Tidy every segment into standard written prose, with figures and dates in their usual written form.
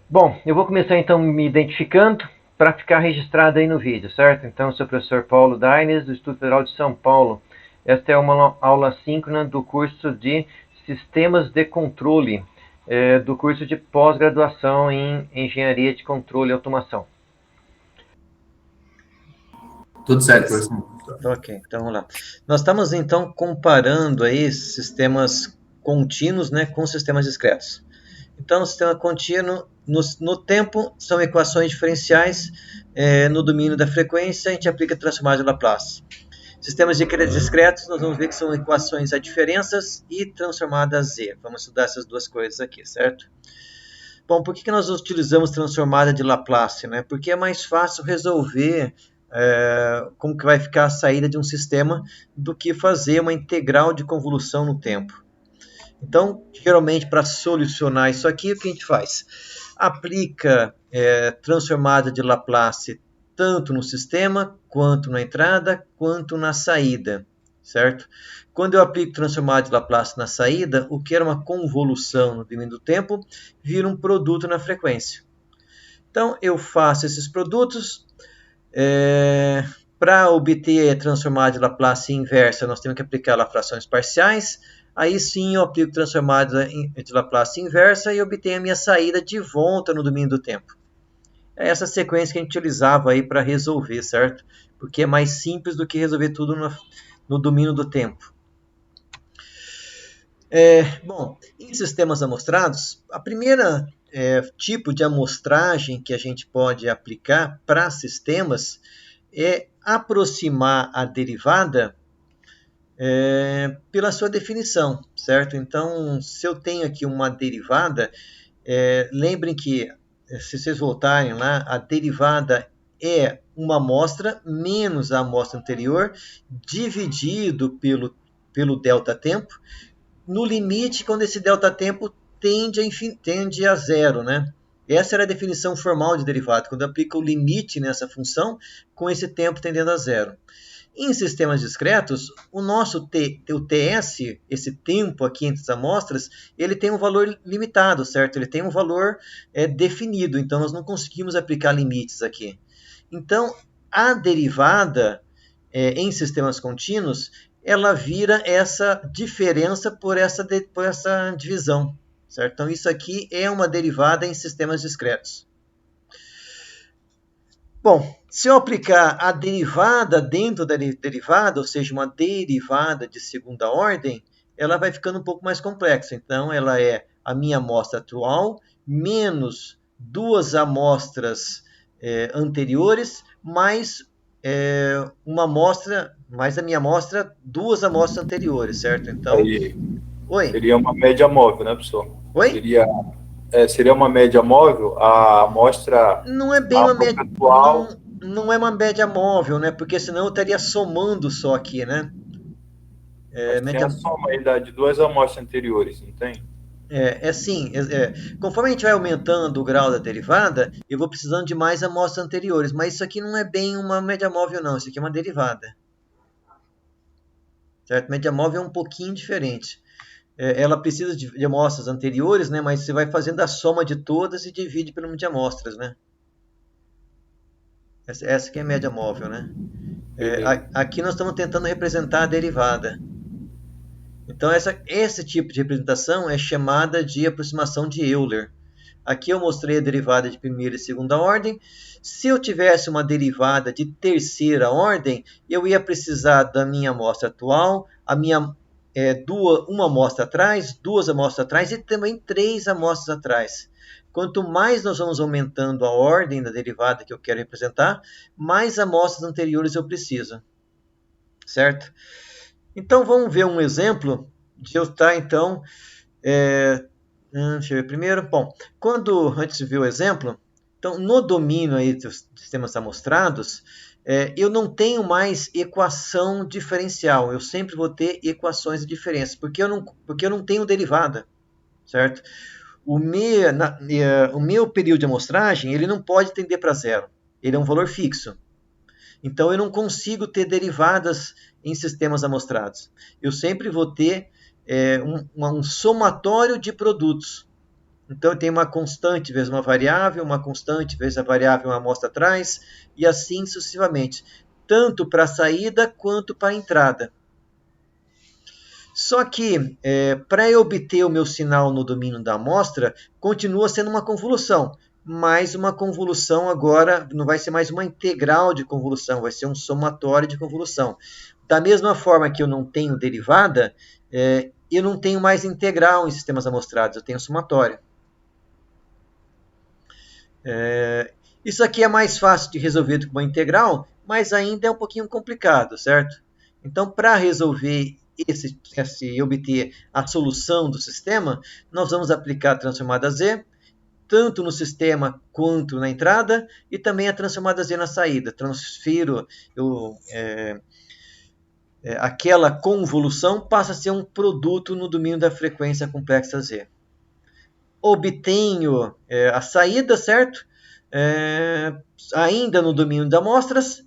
Bom, eu vou começar então me identificando para ficar registrado aí no vídeo, certo? Então, eu sou o professor Paulo Daines, do Instituto Federal de São Paulo. Esta é uma aula síncrona do curso de Sistemas de Controle, do curso de pós-graduação em Engenharia de Controle e Automação. Tudo certo, professor. Ok, então vamos lá. Nós estamos então comparando aí sistemas contínuos, né, com sistemas discretos. Então, o sistema contínuo, no tempo, são equações diferenciais. No domínio da frequência, a gente aplica a transformada de Laplace. Sistemas discretos, nós vamos ver que são equações a diferenças e transformada a z. Vamos estudar essas duas coisas aqui, certo? Bom, por que nós utilizamos transformada de Laplace, né? Porque é mais fácil resolver como que vai ficar a saída de um sistema do que fazer uma integral de convolução no tempo. Então, geralmente, para solucionar isso aqui, o que a gente faz? Aplica transformada de Laplace tanto no sistema, quanto na entrada, quanto na saída, certo? Quando eu aplico transformada de Laplace na saída, o que era uma convolução no domínio do tempo, vira um produto na frequência. Então, eu faço esses produtos. Para obter a transformada de Laplace inversa, nós temos que aplicar lá frações parciais. Aí sim eu aplico transformada de Laplace inversa e obtenho a minha saída de volta no domínio do tempo. É essa sequência que a gente utilizava aí para resolver, certo? Porque é mais simples do que resolver tudo no domínio do tempo. Bom, em sistemas amostrados, a primeira tipo de amostragem que a gente pode aplicar para sistemas é aproximar a derivada pela sua definição, certo? Então, se eu tenho aqui uma derivada, lembrem que, se vocês voltarem lá, a derivada é uma amostra menos a amostra anterior, dividido pelo delta tempo, no limite, quando esse delta tempo tende a zero, né? Essa era a definição formal de derivada, quando aplica o limite nessa função, com esse tempo tendendo a zero. Em sistemas discretos, o nosso o TS, esse tempo aqui entre as amostras, ele tem um valor limitado, certo? Ele tem um valor definido, então nós não conseguimos aplicar limites aqui. Então, a derivada em sistemas contínuos, ela vira essa diferença por essa divisão, certo? Então, isso aqui é uma derivada em sistemas discretos. Bom, se eu aplicar a derivada dentro da derivada, ou seja, uma derivada de segunda ordem, ela vai ficando um pouco mais complexa. Então, ela é a minha amostra atual menos duas amostras anteriores, mais uma amostra, mais a minha amostra, duas amostras anteriores, certo? Então, Aí oi? seria uma média móvel, né, professor? Oi? Seria uma média móvel, a amostra, Não é bem a uma amostra média, atual, não é uma média móvel, né? Porque senão eu estaria somando só aqui, né? mas tem a Média, soma aí de duas amostras anteriores, não tem? assim, conforme a gente vai aumentando o grau da derivada, eu vou precisando de mais amostras anteriores, mas isso aqui não é bem uma média móvel, não. Isso aqui é uma derivada, certo? Média móvel é um pouquinho diferente. Ela precisa de amostras anteriores, né? Mas você vai fazendo a soma de todas e divide pelo número de amostras, né? Essa que é a média móvel, né? Beleza. Aqui nós estamos tentando representar a derivada. Então, esse tipo de representação é chamada de aproximação de Euler. Aqui eu mostrei a derivada de primeira e segunda ordem. Se eu tivesse uma derivada de terceira ordem, eu ia precisar da minha amostra atual, uma amostra atrás, duas amostras atrás e também três amostras atrás. Quanto mais nós vamos aumentando a ordem da derivada que eu quero representar, mais amostras anteriores eu preciso, certo? Então, vamos ver um exemplo de eu estar, então, deixa eu ver primeiro. Bom, antes de ver o exemplo, então, no domínio aí dos sistemas amostrados, eu não tenho mais equação diferencial, eu sempre vou ter equações de diferença, porque eu não tenho derivada, certo? O meu período de amostragem, ele não pode tender para zero, ele é um valor fixo. Então, eu não consigo ter derivadas em sistemas amostrados. Eu sempre vou ter um somatório de produtos. Então, eu tenho uma constante vezes uma constante vezes a variável uma amostra atrás, e assim sucessivamente, tanto para a saída quanto para a entrada. Só que, para eu obter o meu sinal no domínio da amostra, continua sendo uma convolução, mas uma convolução agora não vai ser mais uma integral de convolução, vai ser um somatório de convolução. Da mesma forma que eu não tenho derivada, eu não tenho mais integral em sistemas amostrados, eu tenho somatório. Isso aqui é mais fácil de resolver do que uma integral, mas ainda é um pouquinho complicado, certo? Então, para resolver obter a solução do sistema, nós vamos aplicar a transformada Z, tanto no sistema quanto na entrada, e também a transformada Z na saída. Transfiro aquela convolução, passa a ser um produto no domínio da frequência complexa Z. Obtenho a saída, certo? Ainda no domínio de amostras,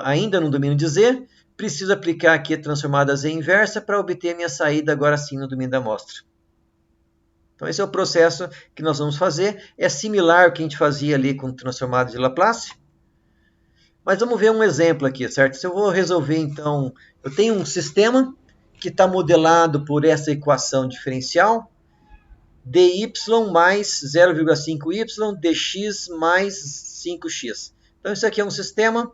ainda no domínio de Z, preciso aplicar aqui a transformada Z inversa para obter a minha saída agora sim no domínio da amostra. Então esse é o processo que nós vamos fazer, é similar ao que a gente fazia ali com transformada de Laplace, mas vamos ver um exemplo aqui, certo? Se eu vou resolver então, eu tenho um sistema que está modelado por essa equação diferencial, dy mais 0,5y, dx mais 5x. Então, isso aqui é um sistema.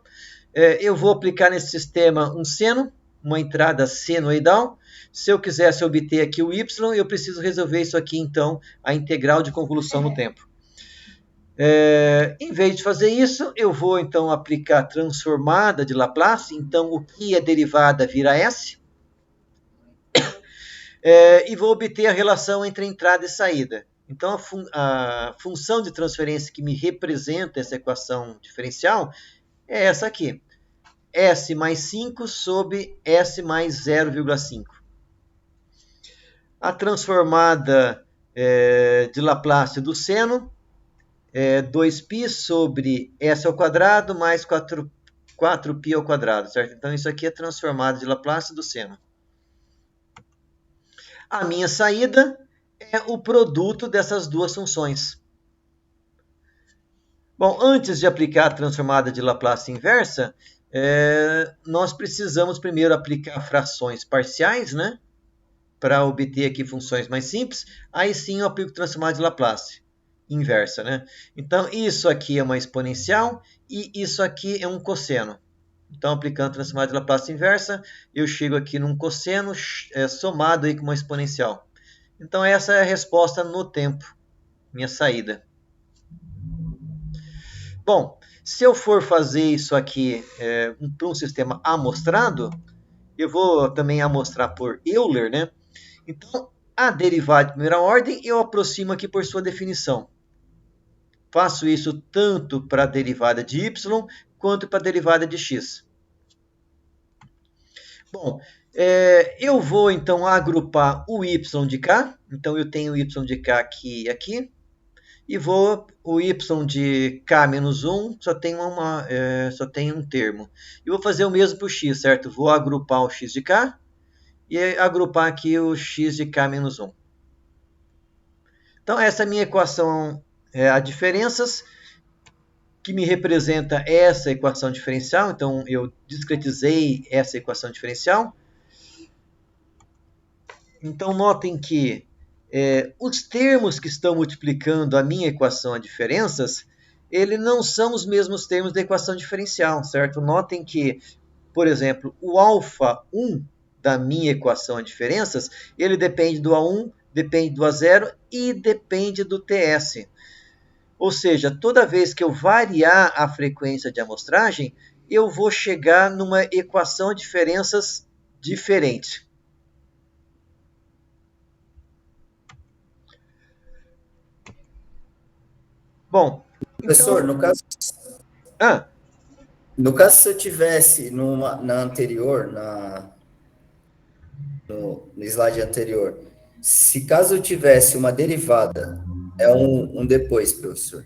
Eu vou aplicar nesse sistema um seno, uma entrada senoidal. Se eu quisesse obter aqui o y, eu preciso resolver isso aqui, então, a integral de convolução no tempo. Em vez de fazer isso, eu vou, então, aplicar a transformada de Laplace. Então, o que é derivada vira S. E vou obter a relação entre entrada e saída. Então, a função de transferência que me representa essa equação diferencial é essa aqui. S mais 5 sobre S mais 0,5. A transformada de Laplace do seno é 2π sobre S ao quadrado mais 4π ao quadrado, certo? Então, isso aqui é a transformada de Laplace do seno. A minha saída é o produto dessas duas funções. Bom, antes de aplicar a transformada de Laplace inversa, nós precisamos primeiro aplicar frações parciais, né? Para obter aqui funções mais simples. Aí sim eu aplico a transformada de Laplace inversa, né? Então, isso aqui é uma exponencial e isso aqui é um cosseno. Então, aplicando a transformada de Laplace inversa, eu chego aqui num cosseno somado aí com uma exponencial. Então, essa é a resposta no tempo, minha saída. Bom, se eu for fazer isso aqui para um sistema amostrado, eu vou também amostrar por Euler, né? Então, a derivada de primeira ordem eu aproximo aqui por sua definição. Faço isso tanto para a derivada de y quanto para a derivada de x. Bom, eu vou então agrupar o y de cá. Então, eu tenho o y de cá aqui e aqui. E o y de k menos 1 só tem um termo. E vou fazer o mesmo para o x, certo? Vou agrupar o x de k e agrupar aqui o x de k menos 1. Então, essa é a minha equação, a diferenças, que me representa essa equação diferencial. Então, eu discretizei essa equação diferencial. Então, notem que os termos que estão multiplicando a minha equação a diferenças, eles não são os mesmos termos da equação diferencial, certo? Notem que, por exemplo, o alfa 1 da minha equação a diferenças, ele depende do A1, depende do A0 e depende do TS. Ou seja, toda vez que eu variar a frequência de amostragem, eu vou chegar numa equação de diferenças diferente. Bom, professor, então... no caso se eu tivesse na anterior, no slide anterior, se caso eu tivesse uma derivada, é um depois, professor.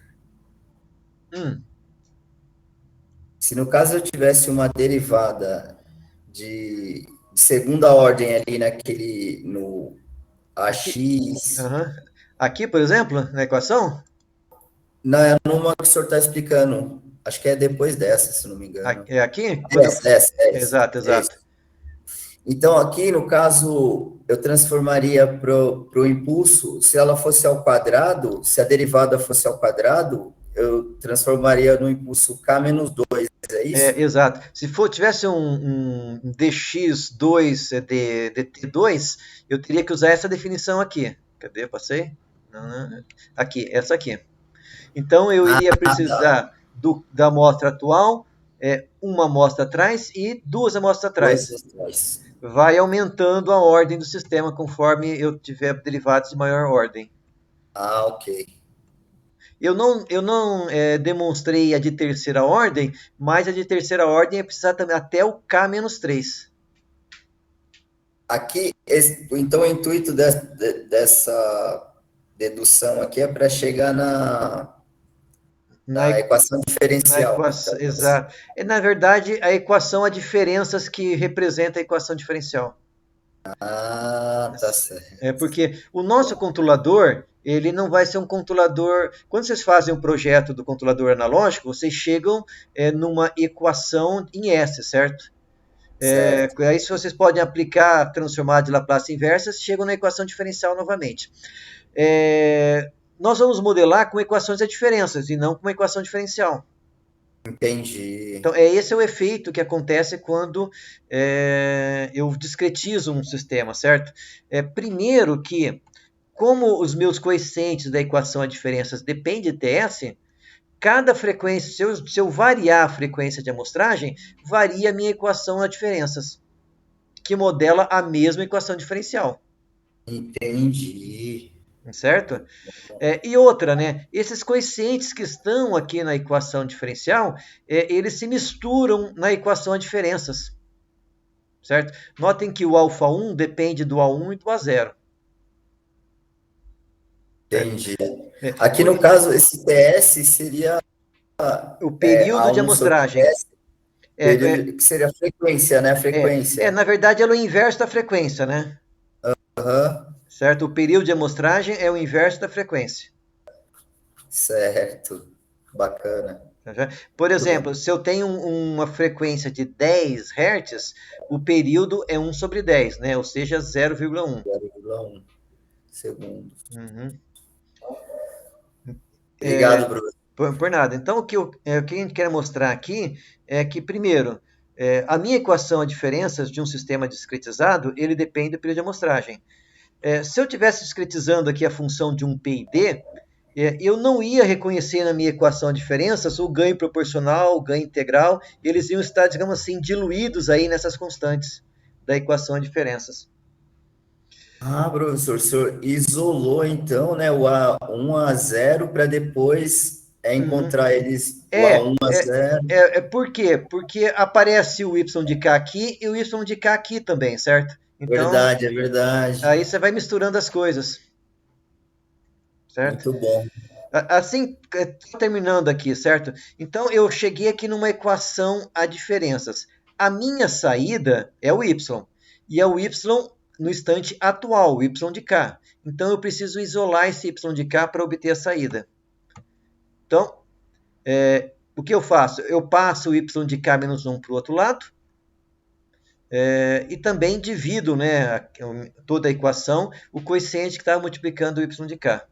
Se no caso eu tivesse uma derivada de segunda ordem ali no AX... Aqui, por exemplo, na equação, Não, é numa que o senhor está explicando. Acho que é depois dessa, se não me engano. é aqui? Quando eu... Exato, É isso. exato. Então, aqui, no caso, eu transformaria para o impulso, se ela fosse ao quadrado, se a derivada fosse ao quadrado, eu transformaria no impulso k menos 2, é isso? Exato. Se tivesse um dx2 dt2, eu teria que usar essa definição aqui. Cadê? Passei? Não. Aqui, essa aqui. Então, eu iria precisar da amostra atual, uma amostra atrás e duas amostras atrás. Vai aumentando a ordem do sistema conforme eu tiver derivados de maior ordem. Ah, ok. Eu não demonstrei a de terceira ordem, mas a de terceira ordem é precisar também até o K-3. Aqui, então o intuito dessa dedução aqui é para chegar na equação diferencial. Exato. Na verdade, a equação há diferenças que representa a equação diferencial. Ah, tá certo. Porque o nosso controlador, ele não vai ser um controlador... Quando vocês fazem um projeto do controlador analógico, vocês chegam numa equação em S, certo? Aí, se vocês podem aplicar a transformada de Laplace inversa, chegam na equação diferencial novamente. Nós vamos modelar com equações de diferenças e não com uma equação diferencial. Entendi. Então, esse é o efeito que acontece quando eu discretizo um sistema, certo? Primeiro que, como os meus coeficientes da equação de diferenças dependem de TS, cada frequência, se eu variar a frequência de amostragem, varia a minha equação de diferenças, que modela a mesma equação diferencial. Entendi. Certo? E outra, né? Esses coeficientes que estão aqui na equação diferencial, eles se misturam na equação de diferenças. Certo? Notem que o α1 depende do A1 e do A0. Entendi. Aqui no caso, esse TS seria o período de A1 amostragem. Que seria a frequência, né? Frequência. Na verdade, ela é o inverso da frequência, né? Certo? O período de amostragem é o inverso da frequência. Certo. Bacana. Por exemplo, se eu tenho uma frequência de 10 Hz, o período é 1 sobre 10, né? Ou seja, 0,1. 0,1 segundos. Uhum. Obrigado, Bruno. Por nada. Então, o que a gente quer mostrar aqui é que, primeiro, a minha equação de diferenças de um sistema discretizado, ele depende do período de amostragem. Se eu estivesse discretizando aqui a função de um PID, eu não ia reconhecer na minha equação de diferenças o ganho proporcional, o ganho integral, eles iam estar, digamos assim, diluídos aí nessas constantes da equação de diferenças. Ah, professor, o senhor isolou então, né, o A1 a 0 para depois encontrar eles o A1 a 0. Por quê? Porque aparece o y de k aqui e o y de k aqui também, certo? Então, verdade, é verdade. Aí você vai misturando as coisas. Certo? Muito bom. Assim, terminando aqui, certo? Então, eu cheguei aqui numa equação a diferenças. A minha saída é o y. E é o y no instante atual, o y de k. Então, eu preciso isolar esse y de k para obter a saída. Então, o que eu faço? Eu passo o y de k menos 1 para o outro lado. E também divido, né, toda a equação, o coeficiente que está multiplicando o y de k.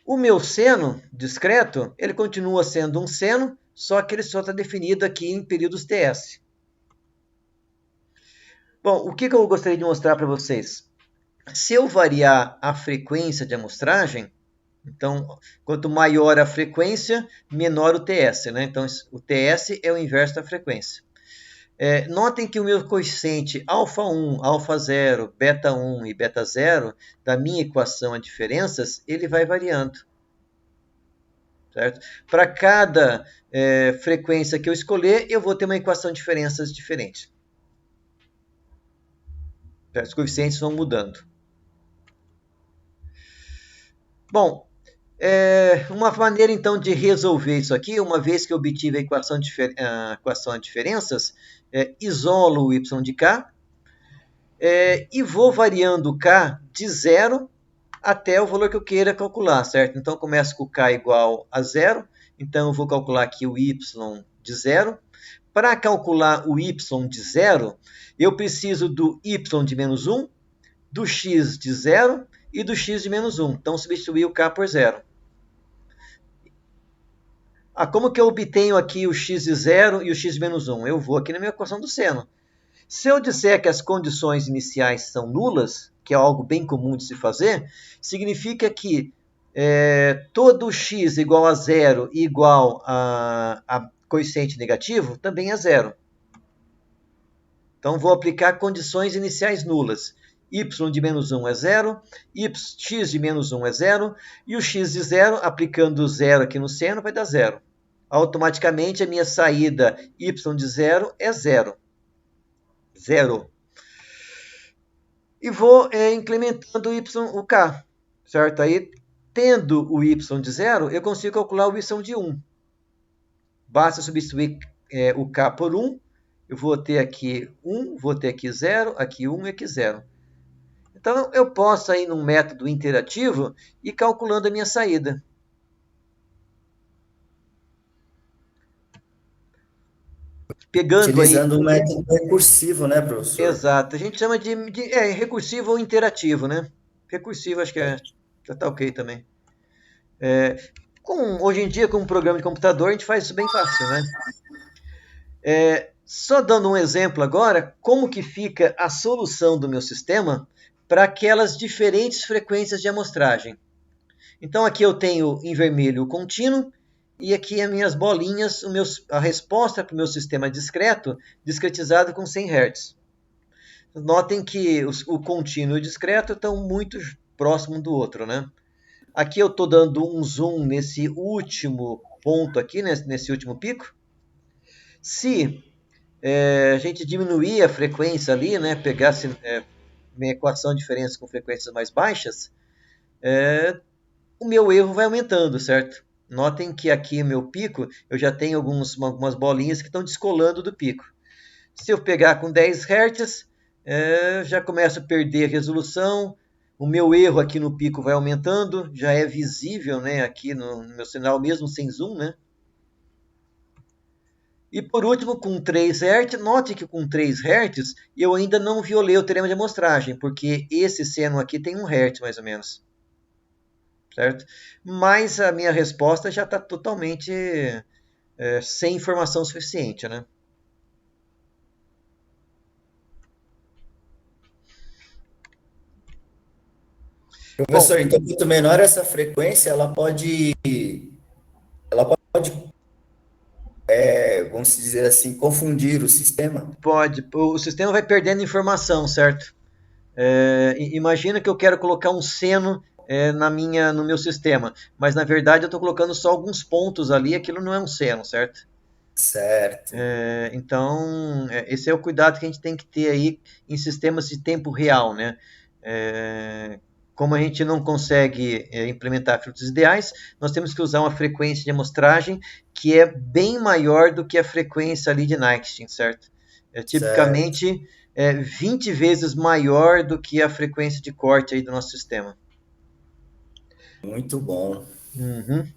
O meu seno discreto, ele continua sendo um seno, só que ele só está definido aqui em períodos TS. Bom, o que eu gostaria de mostrar para vocês? Se eu variar a frequência de amostragem, então, quanto maior a frequência, menor o TS, né? Então, o TS é o inverso da frequência. Notem que o meu coeficiente α1, α0, β1 e β0 da minha equação de diferenças, ele vai variando. Certo? Para cada frequência que eu escolher, eu vou ter uma equação de diferenças diferente. Os coeficientes vão mudando. Bom, uma maneira então de resolver isso aqui, uma vez que eu obtive a equação de diferenças, isolo o y de k, E vou variando o K de 0 até o valor que eu queira calcular, certo? Então, eu começo com o K igual a 0, então eu vou calcular aqui o Y de 0. Para calcular o Y de 0, eu preciso do Y de menos 1, do X de 0 e do X de menos 1. Então, substituir o K por 0. Como que eu obtenho aqui o X de 0 e o X de menos 1? Eu vou aqui na minha equação do seno. Se eu disser que as condições iniciais são nulas, que é algo bem comum de se fazer, significa que todo x igual a 0 e igual a coeficiente negativo também é 0. Então, vou aplicar condições iniciais nulas. Y de menos 1 é 0, x de menos 1 é 0, e o x de 0, aplicando 0 aqui no seno, vai dar 0. Automaticamente, a minha saída y de 0 é 0. 0. E vou incrementando o k, certo? Aí, tendo o y de 0, eu consigo calcular o y de 1. Basta substituir o k por 1. Eu vou ter aqui 1, vou ter aqui 0, aqui 1 e aqui 0. Então, eu posso ir num método interativo e calculando a minha saída. Utilizando o método recursivo, né, professor? Exato. A gente chama de recursivo ou interativo, né? Recursivo, acho que já está ok também. Hoje em dia, com um programa de computador, a gente faz isso bem fácil, né? Só dando um exemplo agora, como que fica a solução do meu sistema para aquelas diferentes frequências de amostragem. Então, aqui eu tenho em vermelho o contínuo, e aqui as minhas bolinhas, a resposta para o meu sistema discreto, discretizado com 100 Hz. Notem que o contínuo e o discreto estão muito próximos do outro, né? Aqui eu estou dando um zoom nesse último ponto aqui, nesse último pico. Se a gente diminuir a frequência ali, né, pegasse minha equação de diferença com frequências mais baixas, o meu erro vai aumentando, certo? Notem que aqui meu pico, eu já tenho algumas bolinhas que estão descolando do pico. Se eu pegar com 10 Hz, já começo a perder a resolução, o meu erro aqui no pico vai aumentando, já é visível, né, aqui no meu sinal mesmo sem zoom, né? E por último, com 3 Hz, note que com 3 Hz eu ainda não violei o teorema de amostragem, porque esse seno aqui tem 1 Hz mais ou menos. Certo? Mas a minha resposta já está totalmente sem informação suficiente, né? Professor, então, quanto menor essa frequência, ela pode vamos dizer assim, confundir o sistema? Pode. O sistema vai perdendo informação, certo? Imagina que eu quero colocar um seno no meu sistema, mas na verdade eu estou colocando só alguns pontos ali, aquilo não é um seno, certo? Certo. Então, esse é o cuidado que a gente tem que ter aí em sistemas de tempo real, né? Como a gente não consegue implementar filtros ideais, nós temos que usar uma frequência de amostragem que é bem maior do que a frequência ali de Nyquist, certo? Tipicamente 20 vezes maior do que a frequência de corte aí do nosso sistema. Muito bom. Uhum.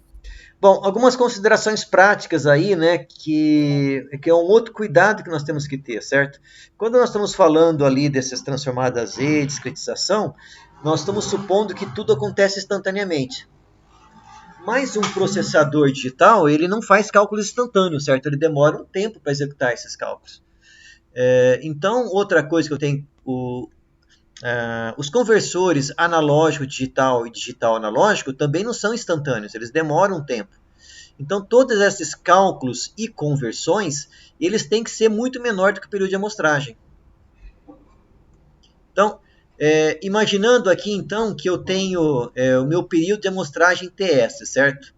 Bom, algumas considerações práticas aí, né, que é um outro cuidado que nós temos que ter, certo? Quando nós estamos falando ali dessas transformadas E, discretização, nós estamos supondo que tudo acontece instantaneamente. Mas um processador digital, ele não faz cálculos instantâneos, certo? Ele demora um tempo para executar esses cálculos. Então, outra coisa que eu tenho... os conversores analógico-digital e digital-analógico também não são instantâneos, eles demoram um tempo. Então, todos esses cálculos e conversões, eles têm que ser muito menor do que o período de amostragem. Então, imaginando aqui, então, que eu tenho o meu período de amostragem TS, certo?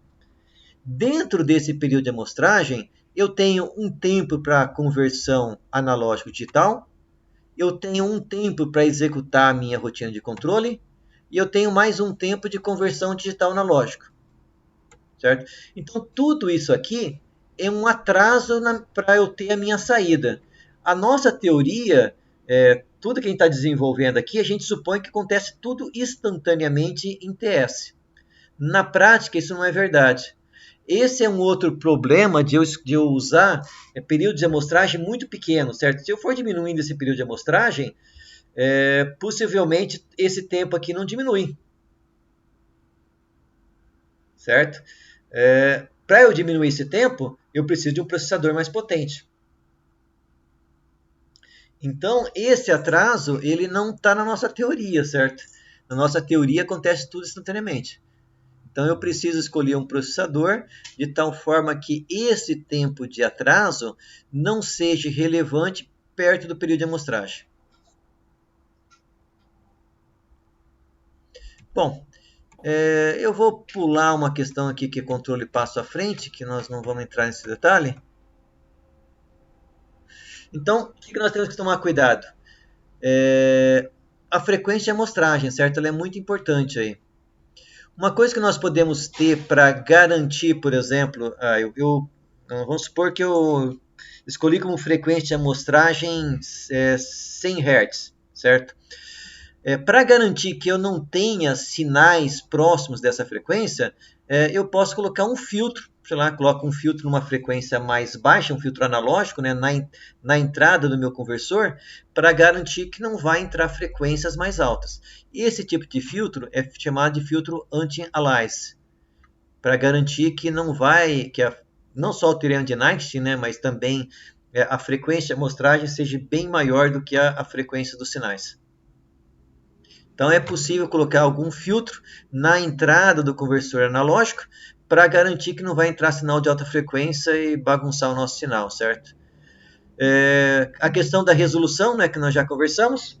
Dentro desse período de amostragem, eu tenho um tempo para conversão analógico-digital, eu tenho um tempo para executar a minha rotina de controle e eu tenho mais um tempo de conversão digital analógico, certo? Então, tudo isso aqui é um atraso para eu ter a minha saída. A nossa teoria, tudo que a gente está desenvolvendo aqui, a gente supõe que acontece tudo instantaneamente em TS. Na prática, isso não é verdade. Esse é um outro problema de eu usar período de amostragem muito pequeno, certo? Se eu for diminuindo esse período de amostragem, possivelmente esse tempo aqui não diminui, certo? Para eu diminuir esse tempo, eu preciso de um processador mais potente. Então, esse atraso, ele não está na nossa teoria, certo? Na nossa teoria acontece tudo instantaneamente. Então, eu preciso escolher um processador de tal forma que esse tempo de atraso não seja relevante perto do período de amostragem. Bom, eu vou pular uma questão aqui que é controle passo à frente, que nós não vamos entrar nesse detalhe. Então, o que nós temos que tomar cuidado? A frequência de amostragem, certo? Ela é muito importante aí. Uma coisa que nós podemos ter para garantir, por exemplo, vamos supor que eu escolhi como frequência de amostragem 100 Hz, certo? Para garantir que eu não tenha sinais próximos dessa frequência, eu posso colocar um filtro, sei lá, coloco um filtro numa frequência mais baixa, um filtro analógico, né, na entrada do meu conversor, para garantir que não vai entrar frequências mais altas. Esse tipo de filtro é chamado de filtro anti-alias, para garantir que não vai, não só o teorema de Einstein, né, mas também a frequência de amostragem seja bem maior do que a frequência dos sinais. Então, é possível colocar algum filtro na entrada do conversor analógico para garantir que não vai entrar sinal de alta frequência e bagunçar o nosso sinal, certo? A questão da resolução, né, que nós já conversamos.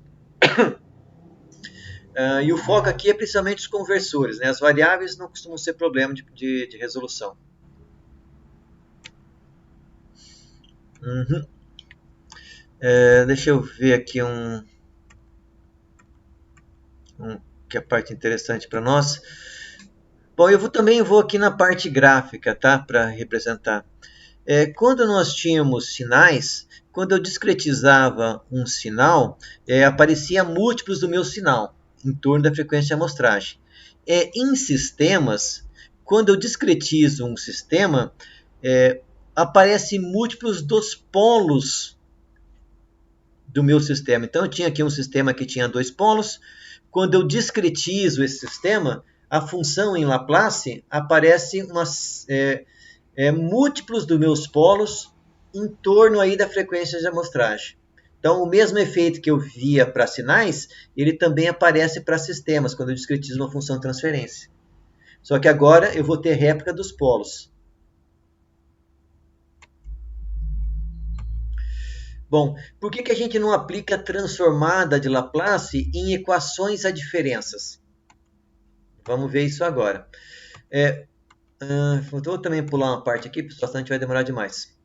E o foco aqui é principalmente os conversores, né? As variáveis não costumam ser problema de resolução. Deixa eu ver aqui que é a parte interessante para nós. Bom, eu também vou aqui na parte gráfica, tá? Para representar. Quando nós tínhamos sinais, quando eu discretizava um sinal, aparecia múltiplos do meu sinal, em torno da frequência de amostragem. Em sistemas, quando eu discretizo um sistema, aparecem múltiplos dos polos do meu sistema. Então, eu tinha aqui um sistema que tinha 2 polos. Quando eu discretizo esse sistema, a função em Laplace aparece múltiplos dos meus polos em torno aí da frequência de amostragem. Então, o mesmo efeito que eu via para sinais, ele também aparece para sistemas, quando eu discretizo uma função de transferência. Só que agora eu vou ter réplica dos polos. Bom, por que a gente não aplica a transformada de Laplace em equações a diferenças? Vamos ver isso agora. Vou também pular uma parte aqui, porque bastante vai demorar demais.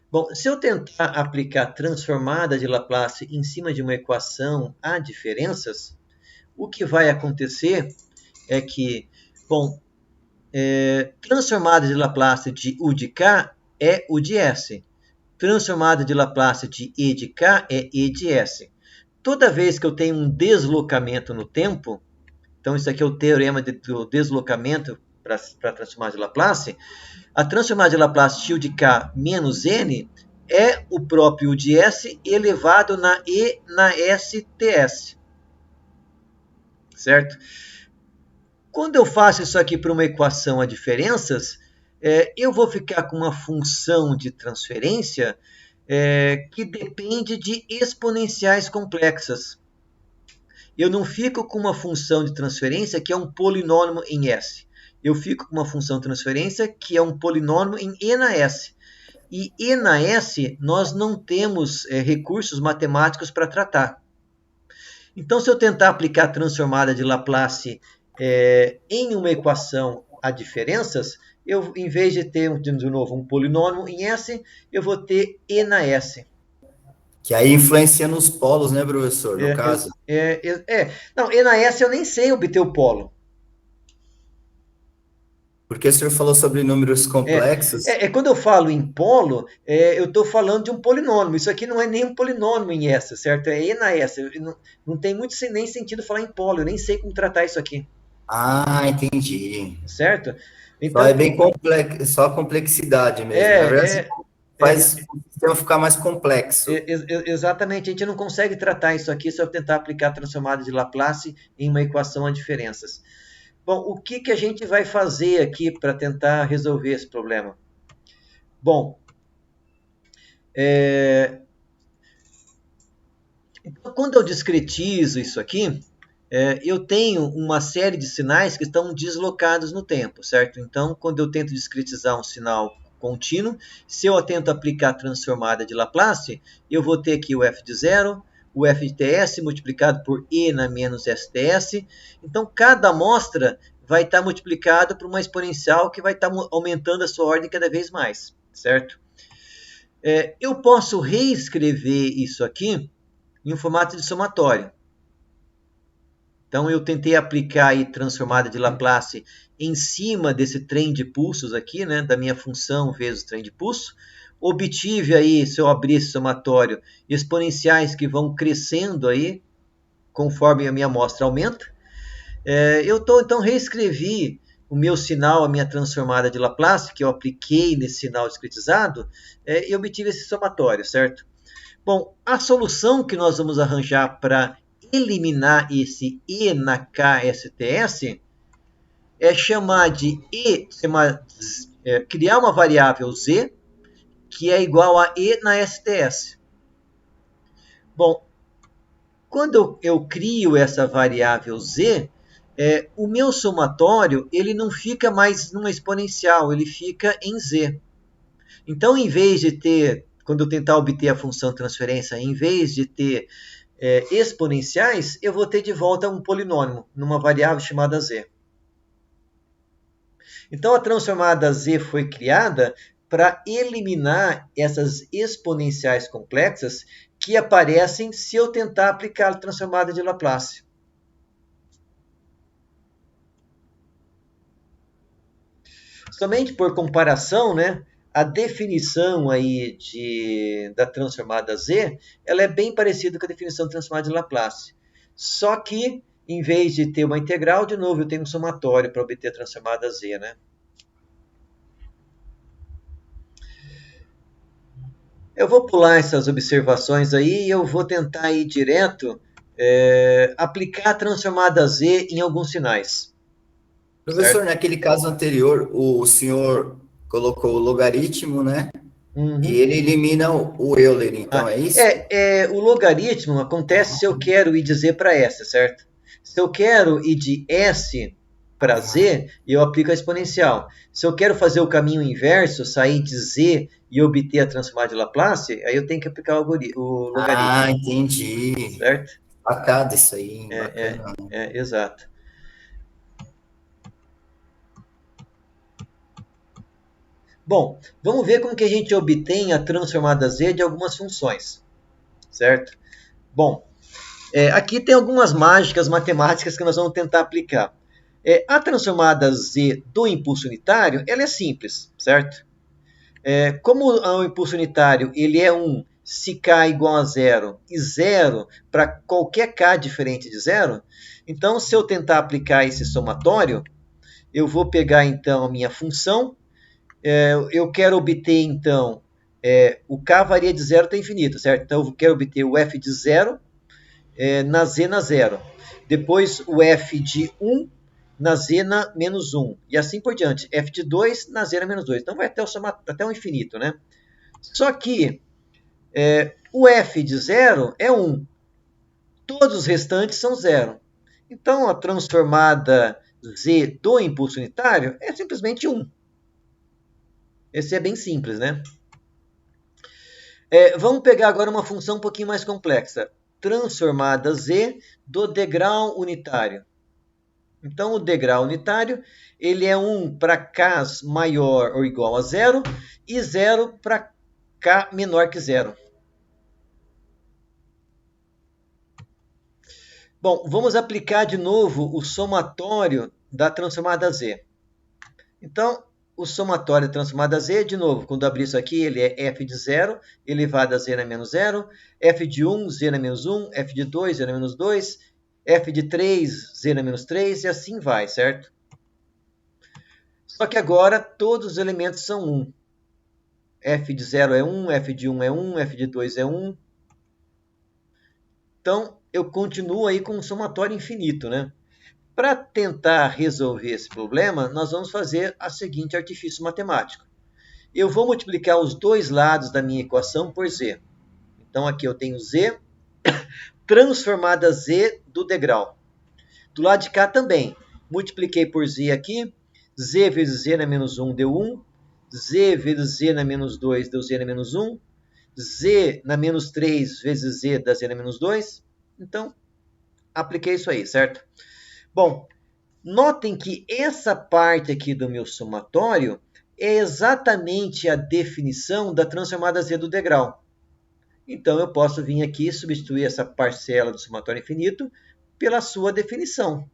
Bom, se eu tentar aplicar transformada de Laplace em cima de uma equação a diferenças, o que vai acontecer é que, transformada de Laplace de U de K é U de S. Transformada de Laplace de E de K é E de S. Toda vez que eu tenho um deslocamento no tempo, então isso aqui é o teorema do deslocamento para transformada de Laplace, a transformada de Laplace de U de K menos N é o próprio U de S elevado na E na STS. Certo? Quando eu faço isso aqui para uma equação a diferenças, eu vou ficar com uma função de transferência que depende de exponenciais complexas. Eu não fico com uma função de transferência que é um polinômio em S. Eu fico com uma função de transferência que é um polinômio em E na S. E E na S nós não temos recursos matemáticos para tratar. Então, se eu tentar aplicar a transformada de Laplace em uma equação a diferenças, eu, em vez de ter, de novo, um polinômio em S, eu vou ter E na S. Que aí influencia nos polos, né, professor, no caso? Não, E na S eu nem sei obter o polo. Porque o senhor falou sobre números complexos. Quando eu falo em polo, eu estou falando de um polinômio. Isso aqui não é nem um polinômio em essa, certo? É E na essa. Não tem muito nem sentido falar em polo. Eu nem sei como tratar isso aqui. Ah, entendi. Certo? Então, só é bem complexo, só a complexidade mesmo. Na verdade, faz o sistema ficar mais complexo. Exatamente. A gente não consegue tratar isso aqui se eu tentar aplicar a transformada de Laplace em uma equação a diferenças. Bom, o que a gente vai fazer aqui para tentar resolver esse problema? Bom, então, quando eu discretizo isso aqui, eu tenho uma série de sinais que estão deslocados no tempo, certo? Então, quando eu tento discretizar um sinal contínuo, se eu tento aplicar a transformada de Laplace, eu vou ter aqui o f de zero, o f de ts multiplicado por e na menos sts. Então, cada amostra vai estar multiplicado por uma exponencial que vai estar aumentando a sua ordem cada vez mais, certo? Eu posso reescrever isso aqui em um formato de somatório. Então, eu tentei aplicar aí transformada de Laplace em cima desse trem de pulsos aqui, né, da minha função vezes o trem de pulso. Obtive aí, se eu abrir esse somatório, exponenciais que vão crescendo aí, conforme a minha amostra aumenta. Então, reescrevi o meu sinal, a minha transformada de Laplace, que eu apliquei nesse sinal discretizado, e obtive esse somatório, certo? Bom, a solução que nós vamos arranjar para eliminar esse E na KSTS é chamar de criar uma variável Z que é igual a E na STS. Bom, quando eu crio essa variável Z, o meu somatório ele não fica mais numa exponencial, ele fica em Z. Então, em vez de ter, quando eu tentar obter a função transferência, em vez de ter exponenciais, eu vou ter de volta um polinômio, numa variável chamada Z. Então, a transformada Z foi criada para eliminar essas exponenciais complexas que aparecem se eu tentar aplicar a transformada de Laplace. Somente por comparação, né, a definição aí da transformada Z, ela é bem parecida com a definição da transformada de Laplace. Só que, em vez de ter uma integral, de novo, eu tenho um somatório para obter a transformada Z, né? Eu vou pular essas observações aí e eu vou tentar ir direto aplicar a transformada Z em alguns sinais. Professor, certo? Naquele caso anterior, o senhor colocou o logaritmo, né? Uhum. E ele elimina o Euler, então é isso? O logaritmo acontece se eu quero ir de Z para S, certo? Se eu quero ir de S para Z, eu aplico a exponencial. Se eu quero fazer o caminho inverso, sair de Z e obter a transformada de Laplace, aí eu tenho que aplicar o logaritmo. Ah, entendi. Certo? Bacana isso aí, bacana. Exato. Bom, vamos ver como que a gente obtém a transformada Z de algumas funções, certo? Bom, aqui tem algumas mágicas matemáticas que nós vamos tentar aplicar. A transformada Z do impulso unitário, ela é simples, certo? Como o impulso unitário ele é se k igual a zero e zero para qualquer k diferente de zero, então se eu tentar aplicar esse somatório, eu vou pegar então a minha função, eu quero obter, então, o k varia de 0 até infinito, certo? Então, eu quero obter o f de 0 na z na 0. Depois, o f de 1 na z na menos 1. E assim por diante. F de 2 na z na menos 2. Então, vai até o infinito, né? Só que o f de 0 é 1. Todos os restantes são 0. Então, a transformada z do impulso unitário é simplesmente 1. Esse é bem simples, né? Vamos pegar agora uma função um pouquinho mais complexa. Transformada Z do degrau unitário. Então, o degrau unitário, ele é 1 para k maior ou igual a 0 e 0 para k menor que 0. Bom, vamos aplicar de novo o somatório da transformada Z. Então, o somatório transformado a z, de novo, quando abrir isso aqui, ele é f de 0 elevado a z na menos 0, f de 1, z na menos 1, f de 2, z na menos 2, f de 3, z na menos 3, e assim vai, certo? Só que agora todos os elementos são 1. F de 0 é 1, f de 1 é 1, f de 2 é 1. Então, eu continuo aí com um somatório infinito, né? Para tentar resolver esse problema, nós vamos fazer o seguinte artifício matemático. Eu vou multiplicar os dois lados da minha equação por z. Então, aqui eu tenho z transformado a z do degrau. Do lado de cá também. Multipliquei por z aqui. Z vezes z na menos 1 deu 1. Z vezes z na menos 2 deu z na menos 1. Z na menos 3 vezes z dá z na menos 2. Então, apliquei isso aí, certo? Bom, notem que essa parte aqui do meu somatório é exatamente a definição da transformada z do degrau. Então, eu posso vir aqui e substituir essa parcela do somatório infinito pela sua definição.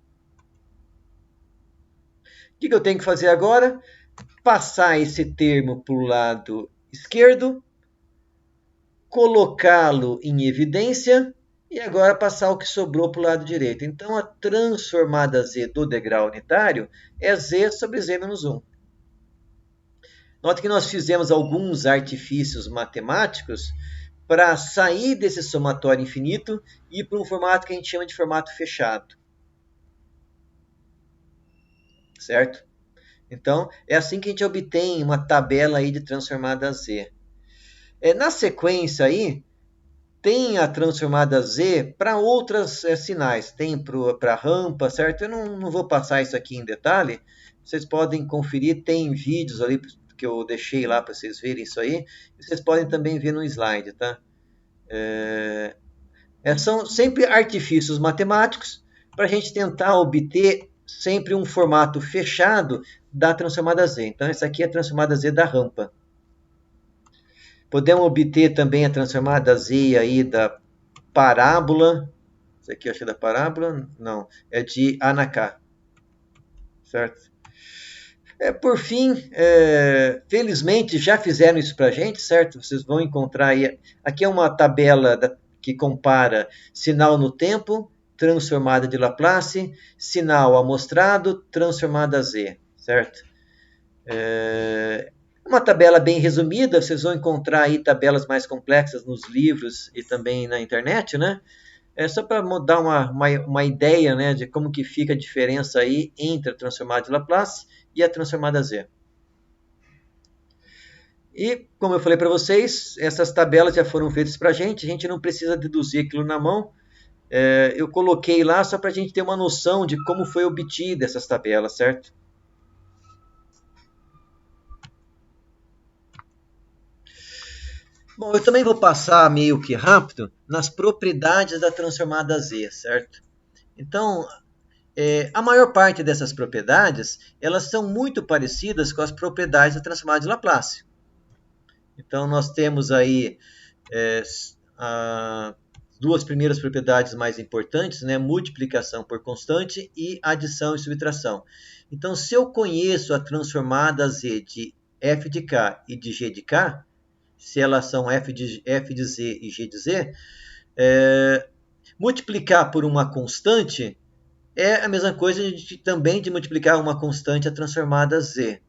O que eu tenho que fazer agora? Passar esse termo para o lado esquerdo, colocá-lo em evidência e agora passar o que sobrou para o lado direito. Então, a transformada z do degrau unitário é z sobre z menos 1. Note que nós fizemos alguns artifícios matemáticos para sair desse somatório infinito e ir para um formato que a gente chama de formato fechado. Certo? Então, é assim que a gente obtém uma tabela aí de transformada z. Na sequência aí, tem a transformada z para outros sinais. Tem para rampa, certo? Eu não vou passar isso aqui em detalhe. Vocês podem conferir, tem vídeos ali que eu deixei lá para vocês verem isso aí. Vocês podem também ver no slide, tá? São sempre artifícios matemáticos para a gente tentar obter sempre um formato fechado da transformada z. Então, essa aqui é a transformada z da rampa. Podemos obter também a transformada z aí da parábola. Isso aqui eu acho que é da parábola? Não, é de Anaká. Certo? Por fim, felizmente já fizeram isso para a gente, certo? Vocês vão encontrar aí. Aqui é uma tabela que compara sinal no tempo, transformada de Laplace, sinal amostrado, transformada a z, certo? Uma tabela bem resumida, vocês vão encontrar aí tabelas mais complexas nos livros e também na internet, né? Só para dar uma ideia, né, de como que fica a diferença aí entre a transformada de Laplace e a transformada z. E, como eu falei para vocês, essas tabelas já foram feitas para a gente não precisa deduzir aquilo na mão. Eu coloquei lá só para a gente ter uma noção de como foi obtida essas tabelas, certo? Bom, eu também vou passar meio que rápido nas propriedades da transformada z, certo? Então, a maior parte dessas propriedades, elas são muito parecidas com as propriedades da transformada de Laplace. Então, nós temos aí as duas primeiras propriedades mais importantes, né? Multiplicação por constante e adição e subtração. Então, se eu conheço a transformada z de f de k e de g de k, se elas são f de z e g de z, multiplicar por uma constante é a mesma coisa também de multiplicar uma constante a transformada z.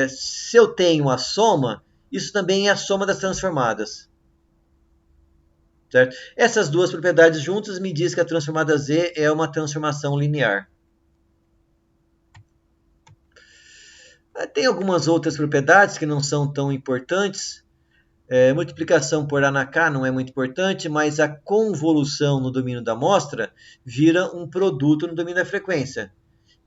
Se eu tenho a soma, isso também é a soma das transformadas. Certo? Essas duas propriedades juntas me diz que a transformada z é uma transformação linear. Tem algumas outras propriedades que não são tão importantes. Multiplicação por Anaká não é muito importante, mas a convolução no domínio da amostra vira um produto no domínio da frequência.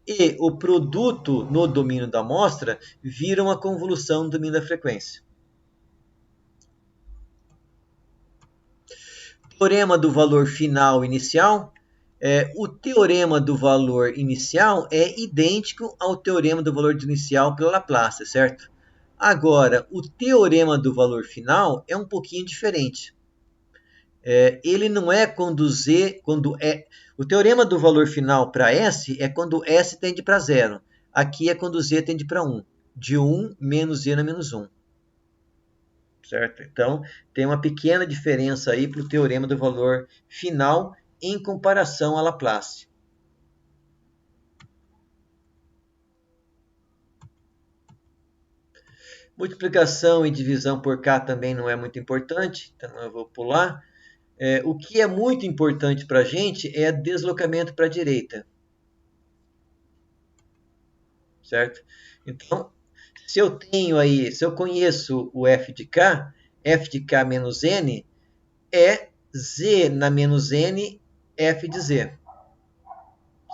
E o produto no domínio da amostra vira uma convolução no domínio da frequência. Teorema do valor final inicial. O teorema do valor inicial é idêntico ao teorema do valor inicial pela Laplace, certo? Agora, o teorema do valor final é um pouquinho diferente. Ele não é o teorema do valor final para S é quando S tende para zero. Aqui é quando z tende para 1. De 1 menos z na menos 1. Certo? Então, tem uma pequena diferença aí para o teorema do valor final em comparação à Laplace. Multiplicação e divisão por k também não é muito importante, então eu vou pular. O que é muito importante para a gente é deslocamento para a direita. Certo? Então, se eu conheço o f de k menos n é z na menos n f de z.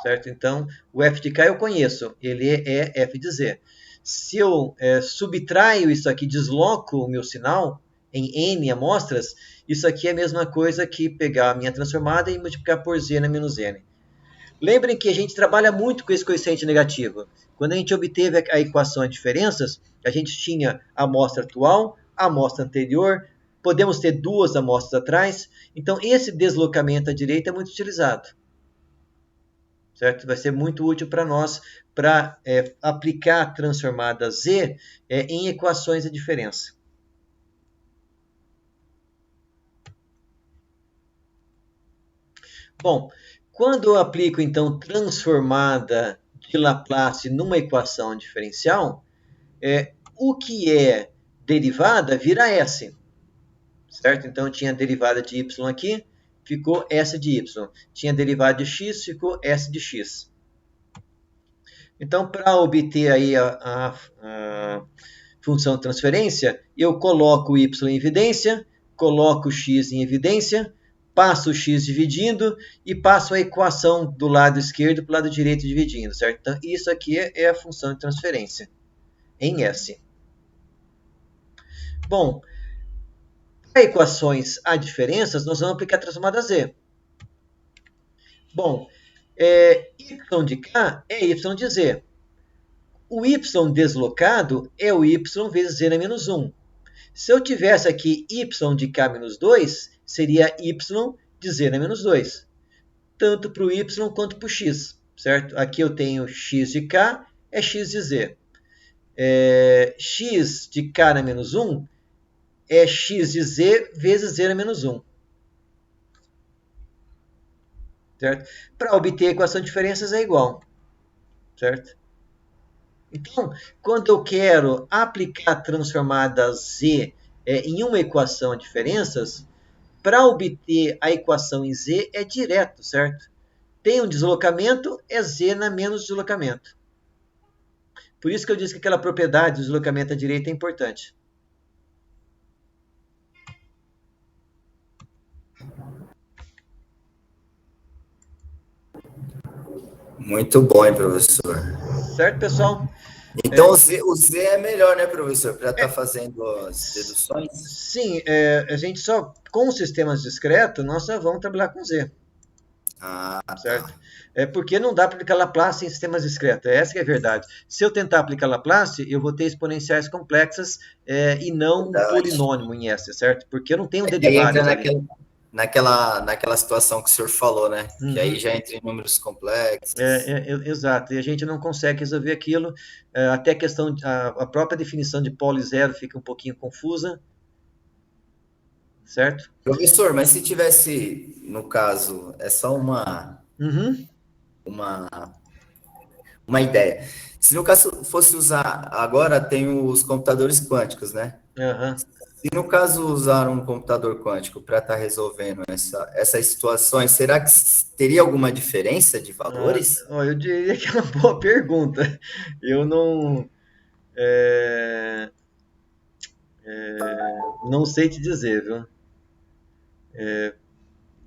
Certo? Então, o f de k eu conheço, ele é f de z. Se eu subtraio isso aqui, desloco o meu sinal em n amostras, isso aqui é a mesma coisa que pegar a minha transformada e multiplicar por z na menos n. Lembrem que a gente trabalha muito com esse coeficiente negativo. Quando a gente obteve a equação de diferenças, a gente tinha a amostra atual, a amostra anterior, podemos ter duas amostras atrás. Então, esse deslocamento à direita é muito utilizado. Certo? Vai ser muito útil para nós para aplicar a transformada z em equações de diferença. Bom, quando eu aplico, então, transformada de Laplace numa equação diferencial, o que é derivada vira S. Certo? Então, tinha derivada de y aqui, ficou S de y. Tinha derivada de x, ficou S de x. Então, para obter aí a função de transferência, eu coloco o y em evidência, coloco o x em evidência, passo o x dividindo e passo a equação do lado esquerdo para o lado direito dividindo, certo? Então, isso aqui é a função de transferência em S. Bom, para equações a diferenças, nós vamos aplicar a transformada z. Bom, y de k é y de z. O y deslocado é o y vezes z na menos 1. Se eu tivesse aqui y de k menos 2, seria y de z na menos 2. Tanto para o y quanto para o x. Certo? Aqui eu tenho x de k é x de z. X de k na menos 1 é x de z vezes z na menos 1. Certo? Para obter a equação de diferenças é igual. Certo? Então, quando eu quero aplicar a transformada z em uma equação de diferenças, para obter a equação em z é direto, certo? Tem um deslocamento, é z na menos deslocamento. Por isso que eu disse que aquela propriedade do deslocamento à direita é importante. Muito bom, hein, professor? Certo, pessoal? Então, o Z é melhor, né, professor, para estar fazendo as deduções? Sim, a gente só, com sistemas discretos, nós só vamos trabalhar com Z. Certo? Porque não dá para aplicar Laplace em sistemas discretos. Essa que é a verdade. Se eu tentar aplicar Laplace, eu vou ter exponenciais complexas e não um polinômio em S, certo? Porque eu não tenho derivadas ali. Naquela situação que o senhor falou, né? Que aí já entra em números complexos. Exato. E a gente não consegue resolver aquilo. Até a própria definição de polo e zero fica um pouquinho confusa. Certo? Professor, mas se tivesse, no caso, é só uma ideia. Se no caso fosse usar, agora tem os computadores quânticos, né? Se no caso usar um computador quântico para estar resolvendo essas situações, será que teria alguma diferença de valores? Eu diria que é uma boa pergunta. Eu não sei te dizer, viu?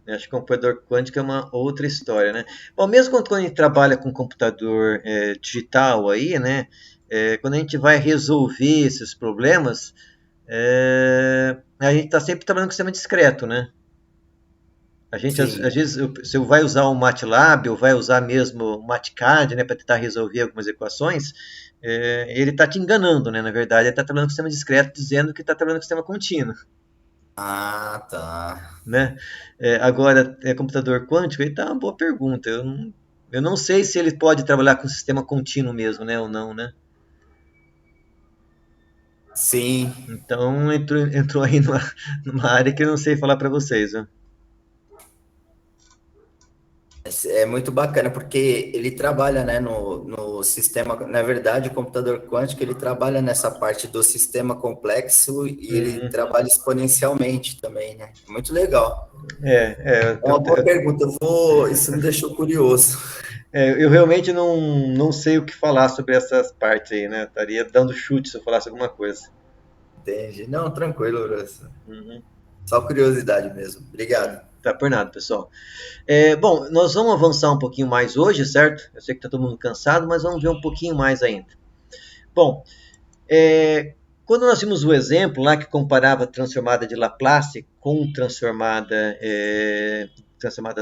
Acho que o computador quântico é uma outra história, né? Bom, mesmo quando a gente trabalha com computador digital aí, né? Quando a gente vai resolver esses problemas, a gente está sempre trabalhando com sistema discreto, né? A gente, às vezes, você vai usar o MATLAB ou vai usar mesmo o MATCAD, né, para tentar resolver algumas equações, ele está te enganando, né? Na verdade, ele está trabalhando com sistema discreto, dizendo que está trabalhando com sistema contínuo. Ah, tá. Né? Agora, computador quântico, aí tá uma boa pergunta. Eu Eu não sei se ele pode trabalhar com sistema contínuo mesmo, né, ou não, né? Sim, Então entrou aí numa área que eu não sei falar para vocês, né? é muito bacana, porque ele trabalha, né, no sistema, na verdade, o computador quântico, ele trabalha nessa parte do sistema complexo e ele Uhum. trabalha exponencialmente também, né? É muito legal. É, É uma boa pergunta, isso me deixou curioso. eu realmente não sei o que falar sobre essas partes aí, né? Estaria dando chute se eu falasse alguma coisa. Entendi. Não, tranquilo, Lourenço. Uhum. Só curiosidade mesmo. Obrigado. Tá por nada, pessoal. Bom, nós vamos avançar um pouquinho mais hoje, certo? Eu sei que tá todo mundo cansado, mas vamos ver um pouquinho mais ainda. Bom, quando nós vimos o exemplo lá que comparava a transformada de Laplace com transformada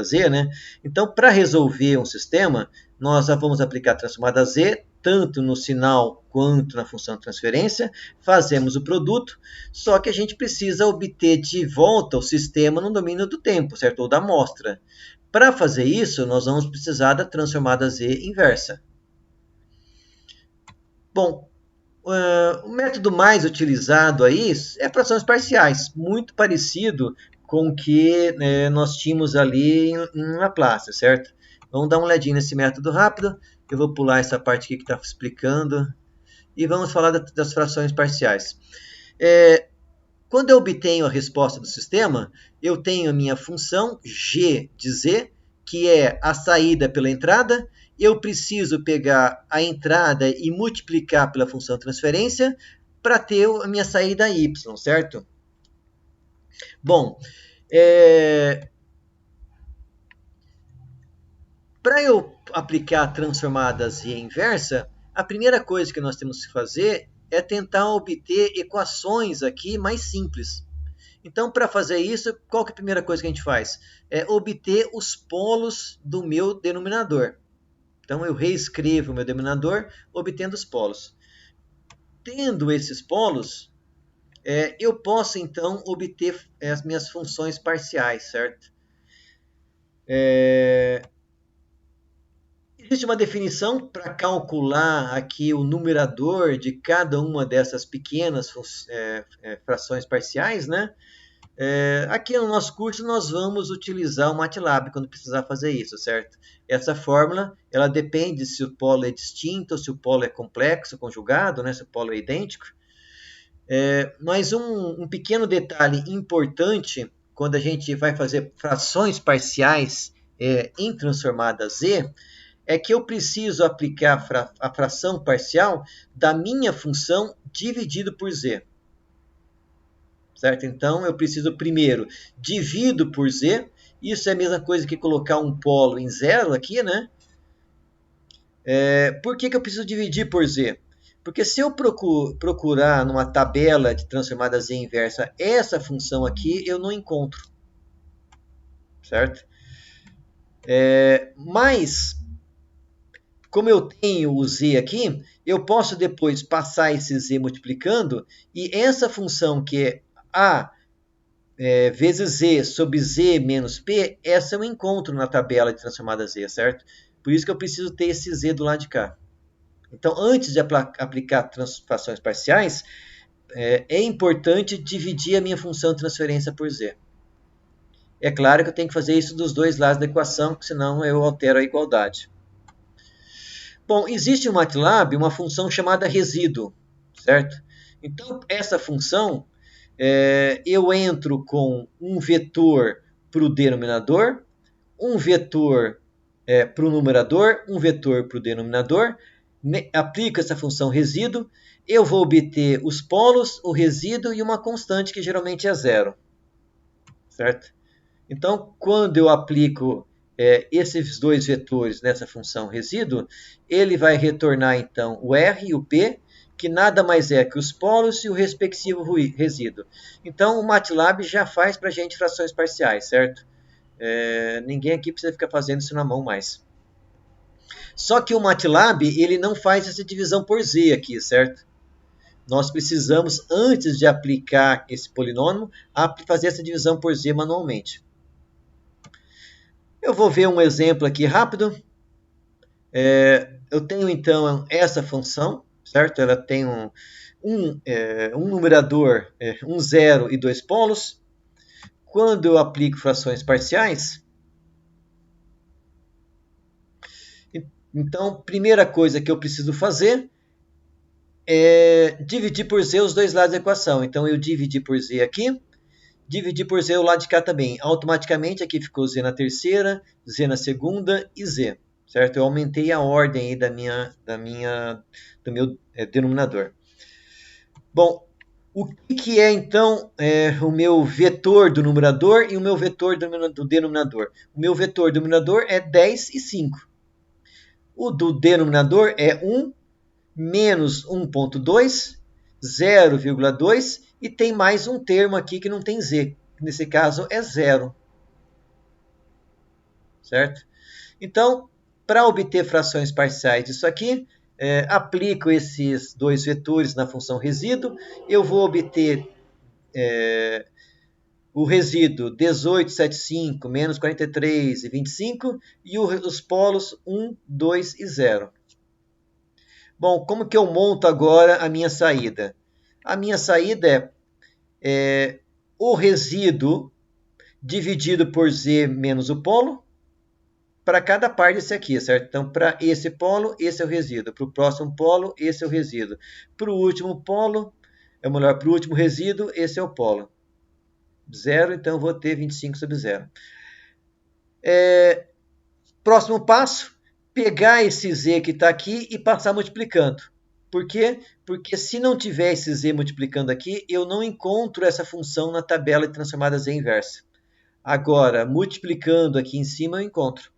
Z, né? Então, para resolver um sistema, nós já vamos aplicar a transformada Z tanto no sinal quanto na função de transferência, fazemos o produto, só que a gente precisa obter de volta o sistema no domínio do tempo, certo? Ou da amostra. Para fazer isso, nós vamos precisar da transformada Z inversa. Bom, o método mais utilizado aí é frações parciais, muito parecido com o que nós tínhamos ali em Laplace, certo? Vamos dar uma olhadinha nesse método rápido. Eu vou pular essa parte aqui que está explicando e vamos falar das frações parciais. Quando eu obtenho a resposta do sistema, eu tenho a minha função g de z, que é a saída pela entrada. Eu preciso pegar a entrada e multiplicar pela função transferência para ter a minha saída y, certo? Bom, para eu aplicar a transformada z inversa, a primeira coisa que nós temos que fazer é tentar obter equações aqui mais simples. Então, para fazer isso, qual que é a primeira coisa que a gente faz? É obter os polos do meu denominador. Então, eu reescrevo o meu denominador, obtendo os polos. Tendo esses polos, eu posso, então, obter as minhas funções parciais, certo? Existe uma definição para calcular aqui o numerador de cada uma dessas pequenas frações parciais, né? Aqui no nosso curso nós vamos utilizar o MATLAB quando precisar fazer isso, certo? Essa fórmula, ela depende se o polo é distinto, se o polo é complexo, conjugado, né? Se o polo é idêntico. Mas um pequeno detalhe importante, quando a gente vai fazer frações parciais em transformada Z, é que eu preciso aplicar a fração parcial da minha função dividido por Z. Certo? Então, eu preciso primeiro divido por Z. Isso é a mesma coisa que colocar um polo em zero aqui, né? Por que eu preciso dividir por Z? Porque se eu procurar numa tabela de transformada Z inversa essa função aqui, eu não encontro. Certo? Mas, como eu tenho o Z aqui, eu posso depois passar esse Z multiplicando e essa função que é A vezes Z sobre Z menos P, essa eu encontro na tabela de transformada Z, certo? Por isso que eu preciso ter esse Z do lado de cá. Então, antes de aplicar transformações parciais, é importante dividir a minha função de transferência por Z. É claro que eu tenho que fazer isso dos dois lados da equação, porque senão eu altero a igualdade. Bom, existe no MATLAB uma função chamada resíduo, certo? Então, essa função, eu entro com um vetor para o denominador, um vetor para o numerador, um vetor para o denominador, aplico essa função resíduo, eu vou obter os polos, o resíduo e uma constante que geralmente é zero. Certo? Então, quando eu aplico esses dois vetores nessa função resíduo, ele vai retornar então o R e o P, que nada mais é que os polos e o respectivo resíduo. Então, o MATLAB já faz para a gente frações parciais, certo? Ninguém aqui precisa ficar fazendo isso na mão mais. Só que o MATLAB, ele não faz essa divisão por Z aqui, certo? Nós precisamos, antes de aplicar esse polinômio, fazer essa divisão por Z manualmente. Eu vou ver um exemplo aqui rápido. Eu tenho, então, essa função, certo? Ela tem um numerador, um zero e dois polos. Quando eu aplico frações parciais, então, primeira coisa que eu preciso fazer é dividir por z os dois lados da equação. Então, eu dividi por z aqui, dividi por z o lado de cá também. Automaticamente, aqui ficou z na terceira, z na segunda e z, certo? Eu aumentei a ordem aí do meu denominador. Bom, o que é, então, o meu vetor do numerador e o meu vetor do denominador? O meu vetor do numerador é 10 e 5. O do denominador é 1 menos 1,2, 0,2, e tem mais um termo aqui que não tem z. Nesse caso é 0. Certo? Então, para obter frações parciais disso aqui, aplico esses dois vetores na função resíduo. Eu vou obter o resíduo 18,75 menos 43,25 e os polos 1, 2 e 0. Bom, como que eu monto agora a minha saída? A minha saída é o resíduo dividido por z menos o polo para cada par desse aqui, certo? Então, para esse polo, esse é o resíduo. Para o próximo polo, esse é o resíduo. Para o último polo, para o último resíduo, esse é o polo. 0, então eu vou ter 25 sobre 0. Próximo passo, pegar esse z que está aqui e passar multiplicando. Por quê? Porque se não tiver esse z multiplicando aqui, eu não encontro essa função na tabela de transformada z inversa. Agora, multiplicando aqui em cima, eu encontro.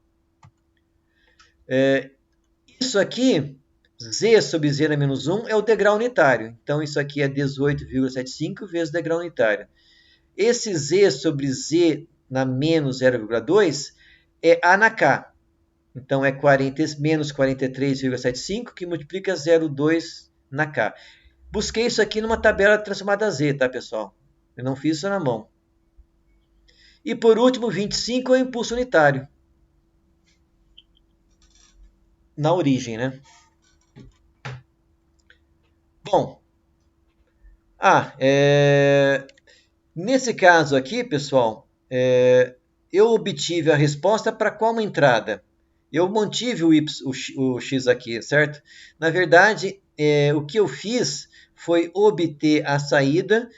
Isso aqui, z sobre z na menos 1, é o degrau unitário. Então, isso aqui é 18,75 vezes o degrau unitário. Esse z sobre z na menos 0,2 é a na k. Então, é menos 43,75 que multiplica 0,2 na k. Busquei isso aqui numa tabela transformada z, tá, pessoal? Eu não fiz isso na mão. E, por último, 25 é o impulso unitário. Na origem, né? Bom. Nesse caso aqui, pessoal, eu obtive a resposta para qual uma entrada? Eu mantive o x aqui, certo? Na verdade, o que eu fiz foi obter a saída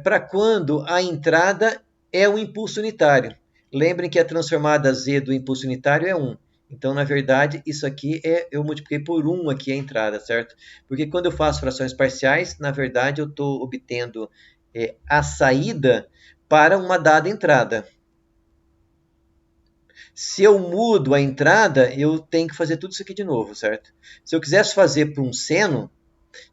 para quando a entrada é o impulso unitário. Lembrem que a transformada z do impulso unitário é 1. Então, na verdade, isso aqui eu multipliquei por 1 aqui a entrada, certo? Porque quando eu faço frações parciais, na verdade, eu estou obtendo a saída para uma dada entrada. Se eu mudo a entrada, eu tenho que fazer tudo isso aqui de novo, certo? Se eu quisesse fazer para um seno,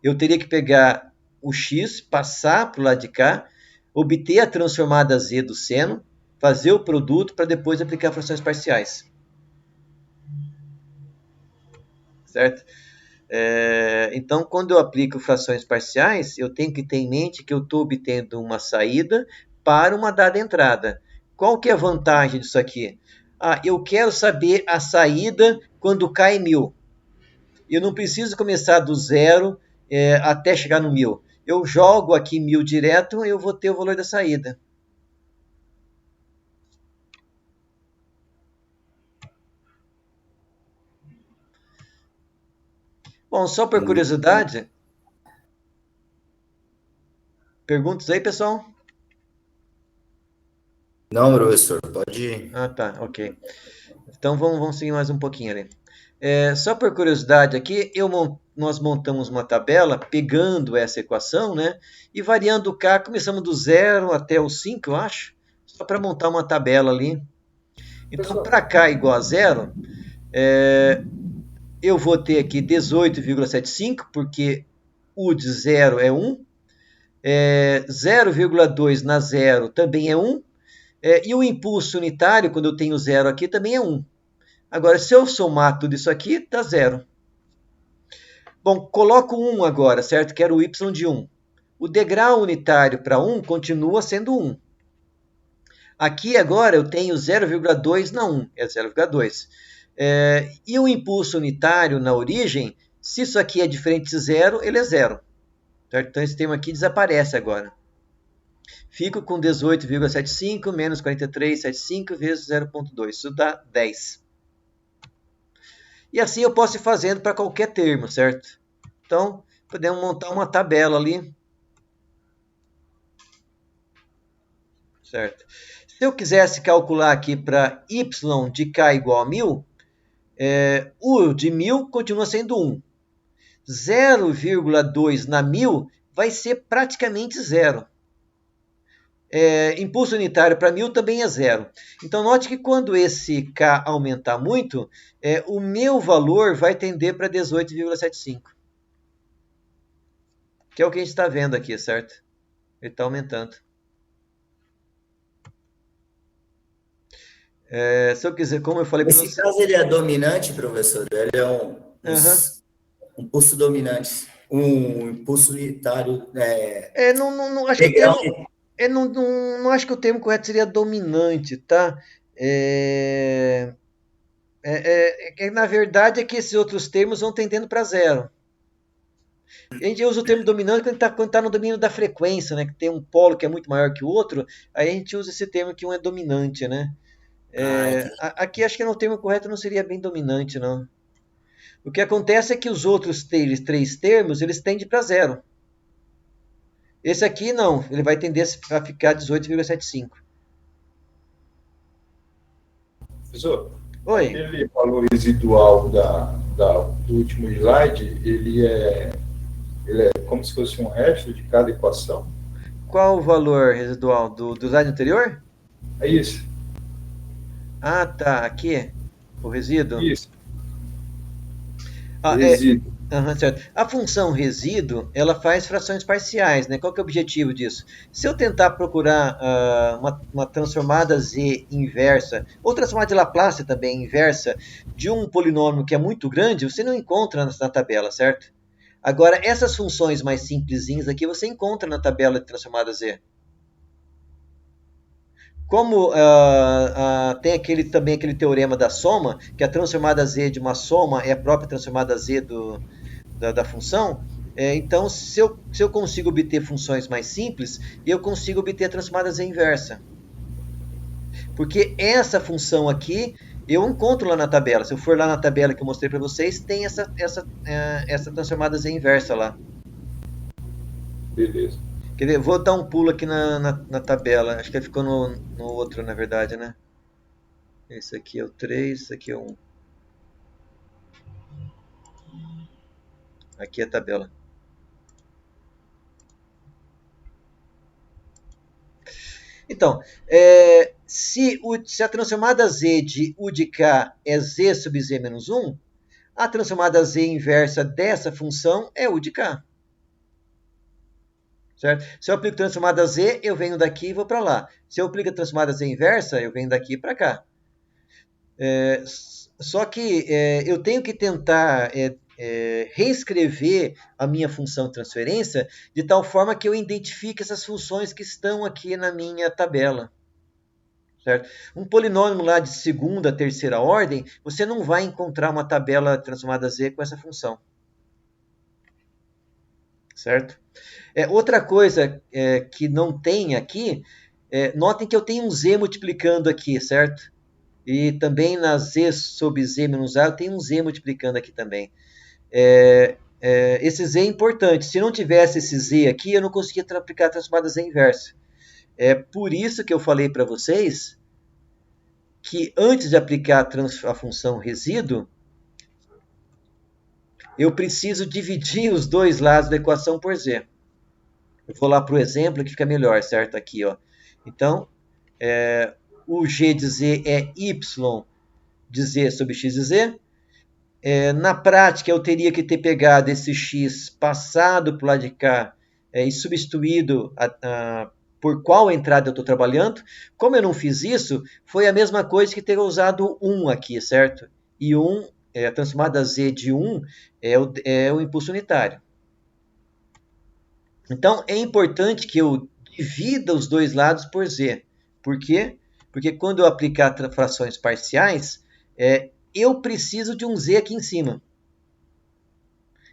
eu teria que pegar o x, passar para o lado de cá, obter a transformada z do seno, fazer o produto para depois aplicar frações parciais. Certo? Então, quando eu aplico frações parciais, eu tenho que ter em mente que eu estou obtendo uma saída para uma dada entrada. Qual que é a vantagem disso aqui? Eu quero saber a saída quando cai 1000. Eu não preciso começar do zero até chegar no 1000. Eu jogo aqui 1000 direto e eu vou ter o valor da saída. Bom, só por curiosidade, perguntas aí, pessoal? Não, professor, pode ir. Tá, ok. Então, vamos seguir mais um pouquinho ali. Só por curiosidade aqui, nós montamos uma tabela pegando essa equação, né? E variando o k, começamos do 0 até o 5, eu acho, só para montar uma tabela ali. Então, para k igual a 0, eu vou ter aqui 18,75, porque o de 0 é 1. 0,2 na 0 também é 1. E o impulso unitário, quando eu tenho 0 aqui, também é 1. Agora, se eu somar tudo isso aqui, dá 0. Bom, coloco 1 agora, certo? Quero o y de 1. O degrau unitário para 1 continua sendo 1. Aqui agora eu tenho 0,2 na 1, é 0,2. E o impulso unitário na origem, se isso aqui é diferente de zero, ele é zero. Certo? Então esse termo aqui desaparece agora. Fico com 18,75 menos 43,75 vezes 0,2. Isso dá 10. E assim eu posso ir fazendo para qualquer termo, certo? Então, podemos montar uma tabela ali. Certo? Se eu quisesse calcular aqui para y de k igual a 1000, o de 1000 continua sendo 1. 0,2 na 1000 vai ser praticamente zero. Impulso unitário para 1000 também é zero. Então, note que quando esse k aumentar muito, o meu valor vai tender para 18,75. Que é o que a gente está vendo aqui, certo? Ele está aumentando. Se eu quiser, como eu falei para você... Nesse caso, ele é dominante, professor? Ele é um impulso dominante, um impulso unitário. Não acho que o termo... não acho que o termo correto seria dominante, tá? Na verdade, é que esses outros termos vão tendendo para zero. A gente usa o termo dominante quando está no domínio da frequência, né? Que tem um polo que é muito maior que o outro, aí a gente usa esse termo que um é dominante, né? Aqui acho que no termo correto não seria bem dominante, não. O que acontece é que os outros três termos, eles tendem para zero. Esse aqui não, ele vai tender a ficar 18,75. Professor, Oi. aquele valor residual do último slide, ele é como se fosse um resto de cada equação? Qual o valor residual do slide anterior? É isso. Ah, tá, aqui, o resíduo. Isso. Resíduo. Certo. A função resíduo, ela faz frações parciais, né? Qual que é o objetivo disso? Se eu tentar procurar uma transformada z inversa, ou transformada de Laplace também inversa, de um polinômio que é muito grande, você não encontra na tabela, certo? Agora, essas funções mais simplesinhas aqui, você encontra na tabela de transformada z. Como tem também aquele teorema da soma, que a transformada z de uma soma é a própria transformada z da função, então se eu consigo obter funções mais simples, eu consigo obter a transformada z inversa. Porque essa função aqui, eu encontro lá na tabela. Se eu for lá na tabela que eu mostrei para vocês, tem essa transformada z inversa lá. Beleza. Quer dizer, vou dar um pulo aqui na tabela. Acho que ele ficou no outro, na verdade, né? Esse aqui é o 3, esse aqui é o 1. Aqui é a tabela. Então, se a transformada z de u de k é z sub z menos 1, a transformada z inversa dessa função é u de k. Certo? Se eu aplico transformada z, eu venho daqui e vou para lá. Se eu aplico a transformada z inversa, eu venho daqui para cá. Só que eu tenho que tentar reescrever a minha função de transferência de tal forma que eu identifique essas funções que estão aqui na minha tabela. Certo? Um polinômio lá de segunda, terceira ordem, você não vai encontrar uma tabela transformada z com essa função. Certo? Outra coisa que não tem aqui, notem que eu tenho um z multiplicando aqui, certo? E também na z sobre z menos a, eu tenho um z multiplicando aqui também. Esse z é importante. Se não tivesse esse z aqui, eu não conseguia aplicar a transformada z inversa. É por isso que eu falei para vocês que antes de aplicar a função resíduo, eu preciso dividir os dois lados da equação por z. Eu vou lá para o exemplo que fica melhor, certo? Aqui, ó. Então, o g de z é y de z sobre x de z. Na prática, eu teria que ter pegado esse x, passado para o lado de cá e substituído por qual entrada eu estou trabalhando. Como eu não fiz isso, foi a mesma coisa que ter usado 1 aqui, certo? E 1, a transformada z de 1 é o impulso unitário. Então, é importante que eu divida os dois lados por z. Por quê? Porque quando eu aplicar frações parciais, eu preciso de um z aqui em cima.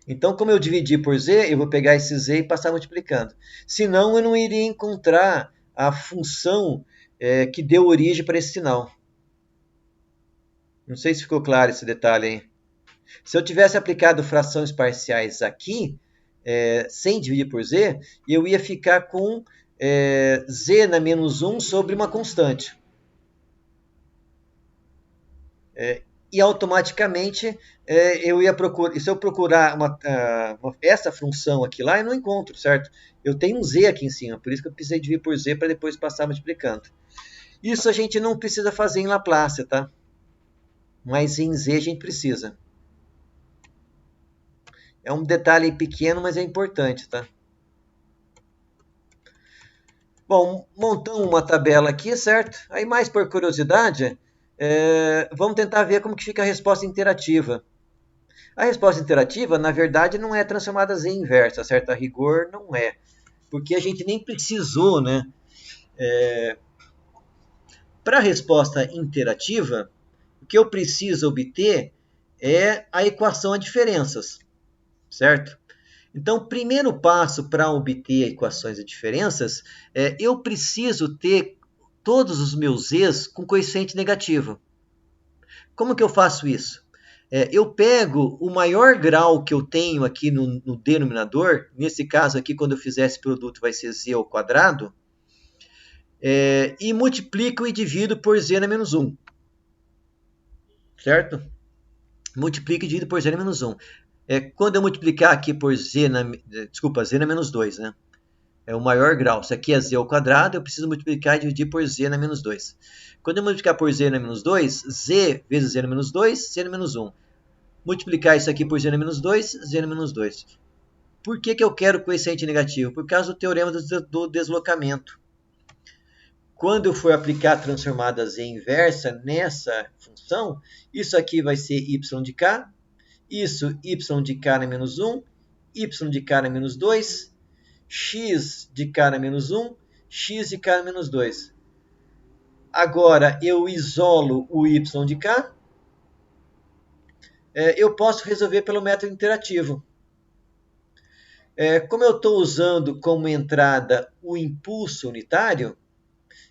Então, como eu dividi por z, eu vou pegar esse z e passar multiplicando. Senão, eu não iria encontrar a função que deu origem para esse sinal. Não sei se ficou claro esse detalhe aí. Se eu tivesse aplicado frações parciais aqui, sem dividir por z, eu ia ficar com z na menos 1 sobre uma constante. E automaticamente eu ia procurar, se eu procurar essa função aqui lá, eu não encontro, certo? Eu tenho um z aqui em cima, por isso que eu precisei dividir por z para depois passar multiplicando. Isso a gente não precisa fazer em Laplace, tá? Mas em z a gente precisa. É um detalhe pequeno, mas é importante, tá? Bom, montamos uma tabela aqui, certo? Aí, mais por curiosidade, vamos tentar ver como que fica a resposta interativa. A resposta interativa, na verdade, não é transformada z inversa, certo? A rigor não é. Porque a gente nem precisou, né? Para a resposta interativa, o que eu preciso obter é a equação a diferenças, certo? Então, o primeiro passo para obter equações de diferenças eu preciso ter todos os meus z's com coeficiente negativo. Como que eu faço isso? Eu pego o maior grau que eu tenho aqui no denominador, nesse caso aqui, quando eu fizer esse produto, vai ser z ao quadrado, e multiplico e divido por z na menos 1. Certo? Multiplico e divido por z na menos 1. Quando eu multiplicar aqui por z na menos 2, né? É o maior grau. Isso aqui é z ao quadrado, eu preciso multiplicar e dividir por z na menos 2. Quando eu multiplicar por z na menos 2, z vezes z na menos 2, z na menos 1. Multiplicar isso aqui por z na menos 2, z na menos 2. Por que eu quero coeficiente negativo? Por causa do teorema do deslocamento. Quando eu for aplicar a transformada z inversa nessa função, isso aqui vai ser y de k, isso y de k na menos 1, y de k na menos 2, x de k na menos 1, x de k na menos 2. Agora, eu isolo o y de k. Eu posso resolver pelo método interativo. Como eu estou usando como entrada o impulso unitário,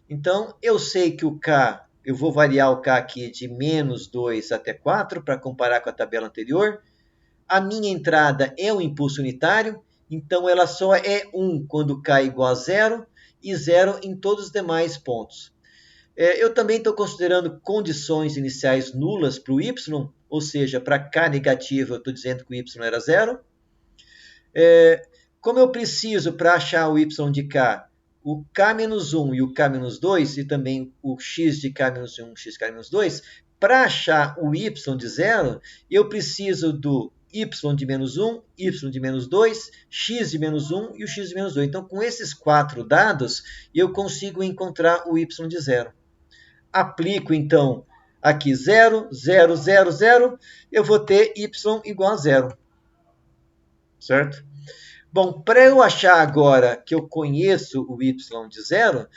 então eu sei que o k, eu vou variar o k aqui de menos 2 até 4 para comparar com a tabela anterior. A minha entrada é o impulso unitário, então ela só é 1 quando k é igual a 0 e 0 em todos os demais pontos. Eu também estou considerando condições iniciais nulas para o y, ou seja, para k negativo eu estou dizendo que o y era 0. Como eu preciso para achar o y de k, o k-1 e o k-2, e também o x de k-1 e o x de k-2, para achar o y de 0, eu preciso do y de menos 1, y de menos 2, x de menos 1 e o x de menos 2. Então, com esses 4 dados, eu consigo encontrar o y de 0. Aplico, então, aqui 0, 0, 0, 0, eu vou ter y igual a 0. Certo? Bom, para eu achar agora que eu conheço o y de 0,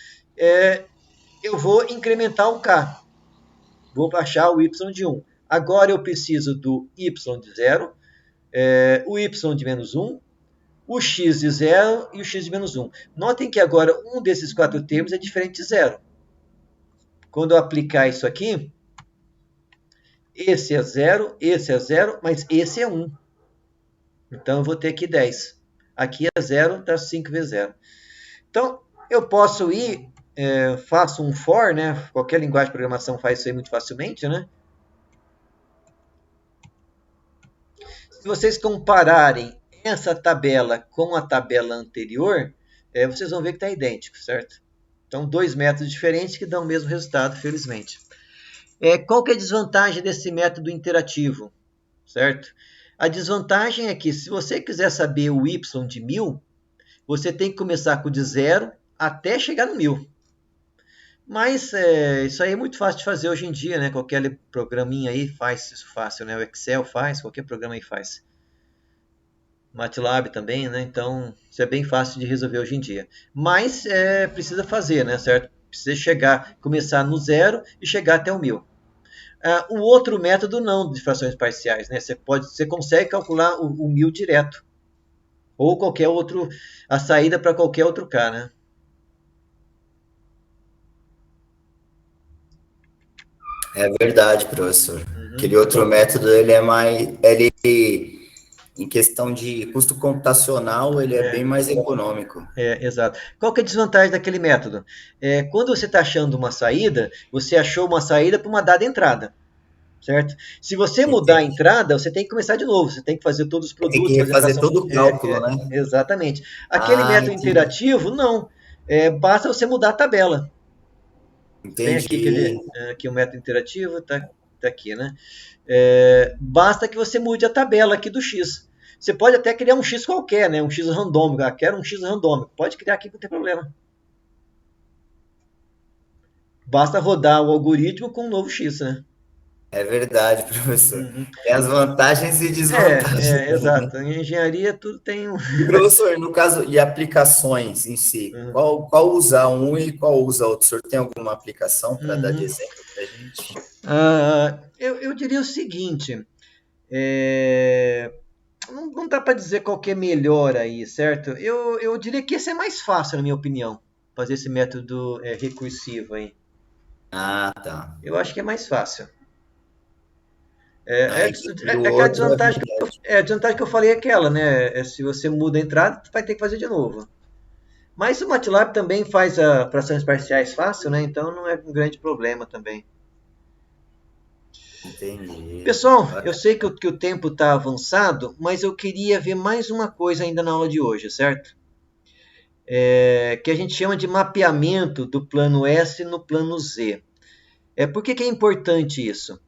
eu vou incrementar o k. Vou achar o y de 1. Agora eu preciso do y de 0, o y de menos 1, o x de 0 e o x de menos 1. Notem que agora um desses 4 termos é diferente de 0. Quando eu aplicar isso aqui, esse é 0, mas esse é 1. Então eu vou ter aqui 10. Aqui é 0, dá 5 vezes 0. Então, eu posso ir, faço um for, né? Qualquer linguagem de programação faz isso aí muito facilmente, né? Se vocês compararem essa tabela com a tabela anterior, vocês vão ver que está idêntico, certo? Então, 2 métodos diferentes que dão o mesmo resultado, felizmente. Qual que é a desvantagem desse método interativo, certo? A desvantagem é que, se você quiser saber o y de 1000, você tem que começar com o de 0 até chegar no 1000. Mas isso aí é muito fácil de fazer hoje em dia, né? Qualquer programinha aí faz isso fácil, né? O Excel faz, qualquer programa aí faz. MATLAB também, né? Então, isso é bem fácil de resolver hoje em dia. Mas precisa fazer, né? Certo? Precisa começar no 0 e chegar até o 1000. O outro método não, de frações parciais, né? Você consegue calcular o 1000 direto. Ou qualquer outro, a saída para qualquer outro K, né? É verdade, professor. Uhum. Aquele outro método, ele é mais, ele, em questão de custo computacional, ele é bem mais econômico. Exato. Qual que é a desvantagem daquele método? Quando você está achando uma saída, você achou uma saída para uma dada entrada, certo? Se você mudar a entrada, você tem que começar de novo, você tem que fazer todos os Tem produtos, que fazer fração. todo o cálculo, né? Exatamente. Aquele método Entendi. interativo, não. Basta você mudar a tabela. Tem aqui, quer ver? Entendi. Aqui o método interativo, tá aqui, né? Basta que você mude a tabela aqui do X. Você pode até criar um X qualquer, né? Um X randômico. Quero um X randômico. Pode criar aqui, não tem problema. Basta rodar o algoritmo com um novo X, né? É verdade, professor. Uhum. Tem as vantagens e desvantagens. Exato. Em engenharia tudo tem um. E, professor, no caso de aplicações em si, qual usa um e qual usa outro? O senhor tem alguma aplicação para dar de exemplo para a gente? Eu diria o seguinte, não dá para dizer qual que é melhor aí, certo? Eu diria que esse é mais fácil, na minha opinião, fazer esse método recursivo aí. Ah, tá. Eu acho que é mais fácil. Do Aquela outro, desvantagem, a desvantagem que eu falei é aquela, né? Se você muda a entrada, vai ter que fazer de novo. Mas o MATLAB também faz frações parciais fácil, né? Então não é um grande problema também. Entendi. Pessoal, eu sei que o tempo está avançado, mas eu queria ver mais uma coisa ainda na aula de hoje, certo? Que a gente chama de mapeamento do plano S no plano Z. Por que é importante isso?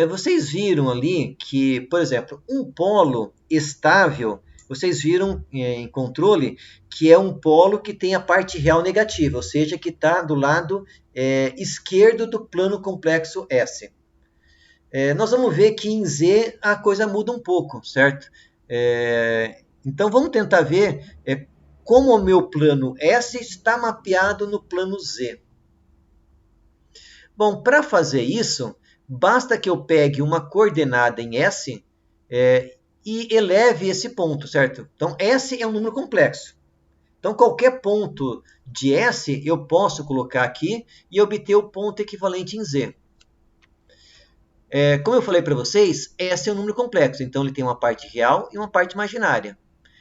Vocês viram ali que, por exemplo, um polo estável, vocês viram em controle que é um polo que tem a parte real negativa, ou seja, que está do lado esquerdo do plano complexo S. Nós vamos ver que em Z a coisa muda um pouco, certo? Então vamos tentar ver como o meu plano S está mapeado no plano Z. Bom, para fazer isso, basta que eu pegue uma coordenada em S e eleve esse ponto, certo? Então, S é um número complexo. Então, qualquer ponto de S eu posso colocar aqui e obter o ponto equivalente em Z. Como eu falei para vocês, S é um número complexo, então ele tem uma parte real e uma parte imaginária.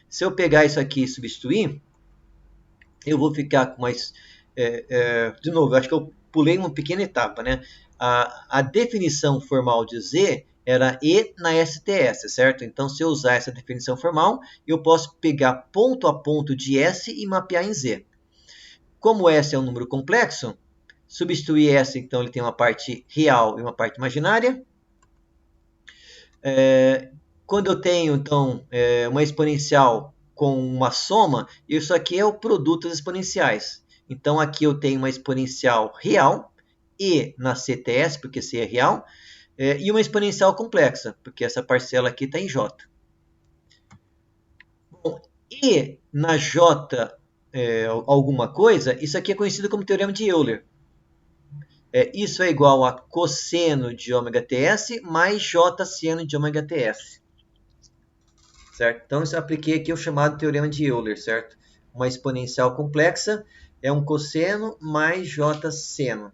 Se eu pegar isso aqui e substituir, eu vou ficar com mais... de novo, eu acho que eu pulei uma pequena etapa, né? A definição formal de Z era E na STS, certo? Então, se eu usar essa definição formal, eu posso pegar ponto a ponto de S e mapear em Z. Como S é um número complexo, substituir S, então ele tem uma parte real e uma parte imaginária. Quando eu tenho, então, uma exponencial com uma soma, isso aqui é o produto das exponenciais. Então, aqui eu tenho uma exponencial real, E na CTS, porque C é real, e uma exponencial complexa, porque essa parcela aqui está em J. Bom, E na J alguma coisa, isso aqui é conhecido como teorema de Euler. Isso é igual a cosseno de ômega-TS mais J seno de ômega-TS. Certo? Então, eu apliquei aqui o chamado teorema de Euler, certo? Uma exponencial complexa é um cosseno mais J seno.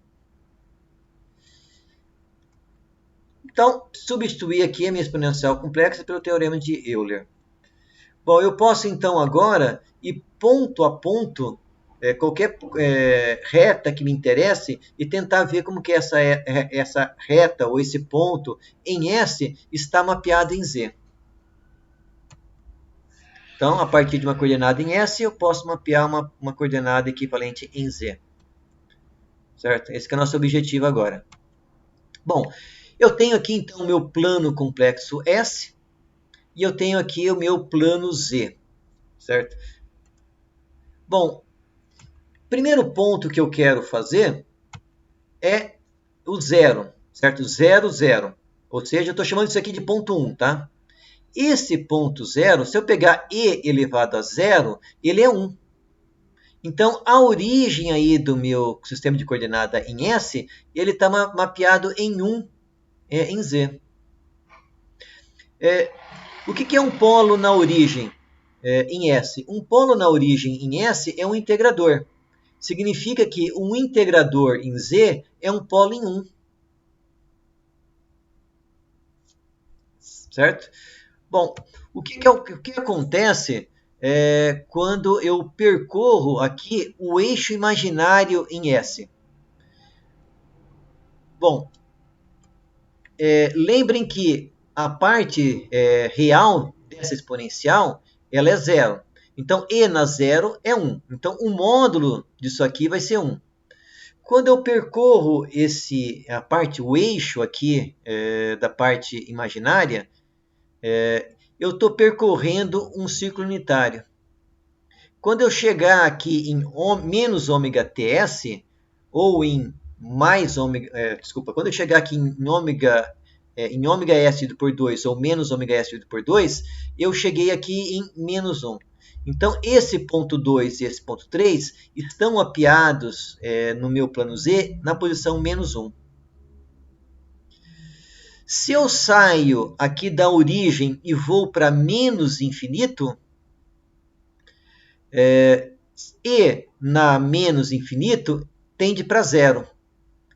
Então, substituir aqui a minha exponencial complexa pelo teorema de Euler. Bom, eu posso então agora ir ponto a ponto, qualquer reta que me interesse, e tentar ver como que essa reta ou esse ponto em S está mapeado em Z. Então, a partir de uma coordenada em S, eu posso mapear uma coordenada equivalente em Z. Certo? Esse que é o nosso objetivo agora. Bom, eu tenho aqui então o meu plano complexo S e eu tenho aqui o meu plano Z. Certo? Bom, primeiro ponto que eu quero fazer é o zero. Certo? 0, 0. Ou seja, eu estou chamando isso aqui de ponto 1, tá? Esse ponto 0, se eu pegar E elevado a 0, ele é 1. Então, a origem aí do meu sistema de coordenada em S, ele está mapeado em 1. em Z. O que é um polo na origem em S? Um polo na origem em S é um integrador. Significa que um integrador em Z é um polo em 1. Certo? Bom, o que acontece quando eu percorro aqui o eixo imaginário em S? Bom, lembrem que a parte real dessa exponencial ela é 0. Então, e na 0 é 1. Então, o módulo disso aqui vai ser 1. Quando eu percorro o eixo aqui da parte imaginária, eu estou percorrendo um círculo unitário. Quando eu chegar aqui em menos ômega TS, ou em mais ômega, quando eu chegar aqui em ômega S dividido por 2, ou menos ômega S dividido por 2, eu cheguei aqui em menos 1. Então, esse ponto 2 e esse ponto 3 estão mapeados no meu plano Z na posição menos 1. Se eu saio aqui da origem e vou para menos infinito, e na menos infinito tende para 0.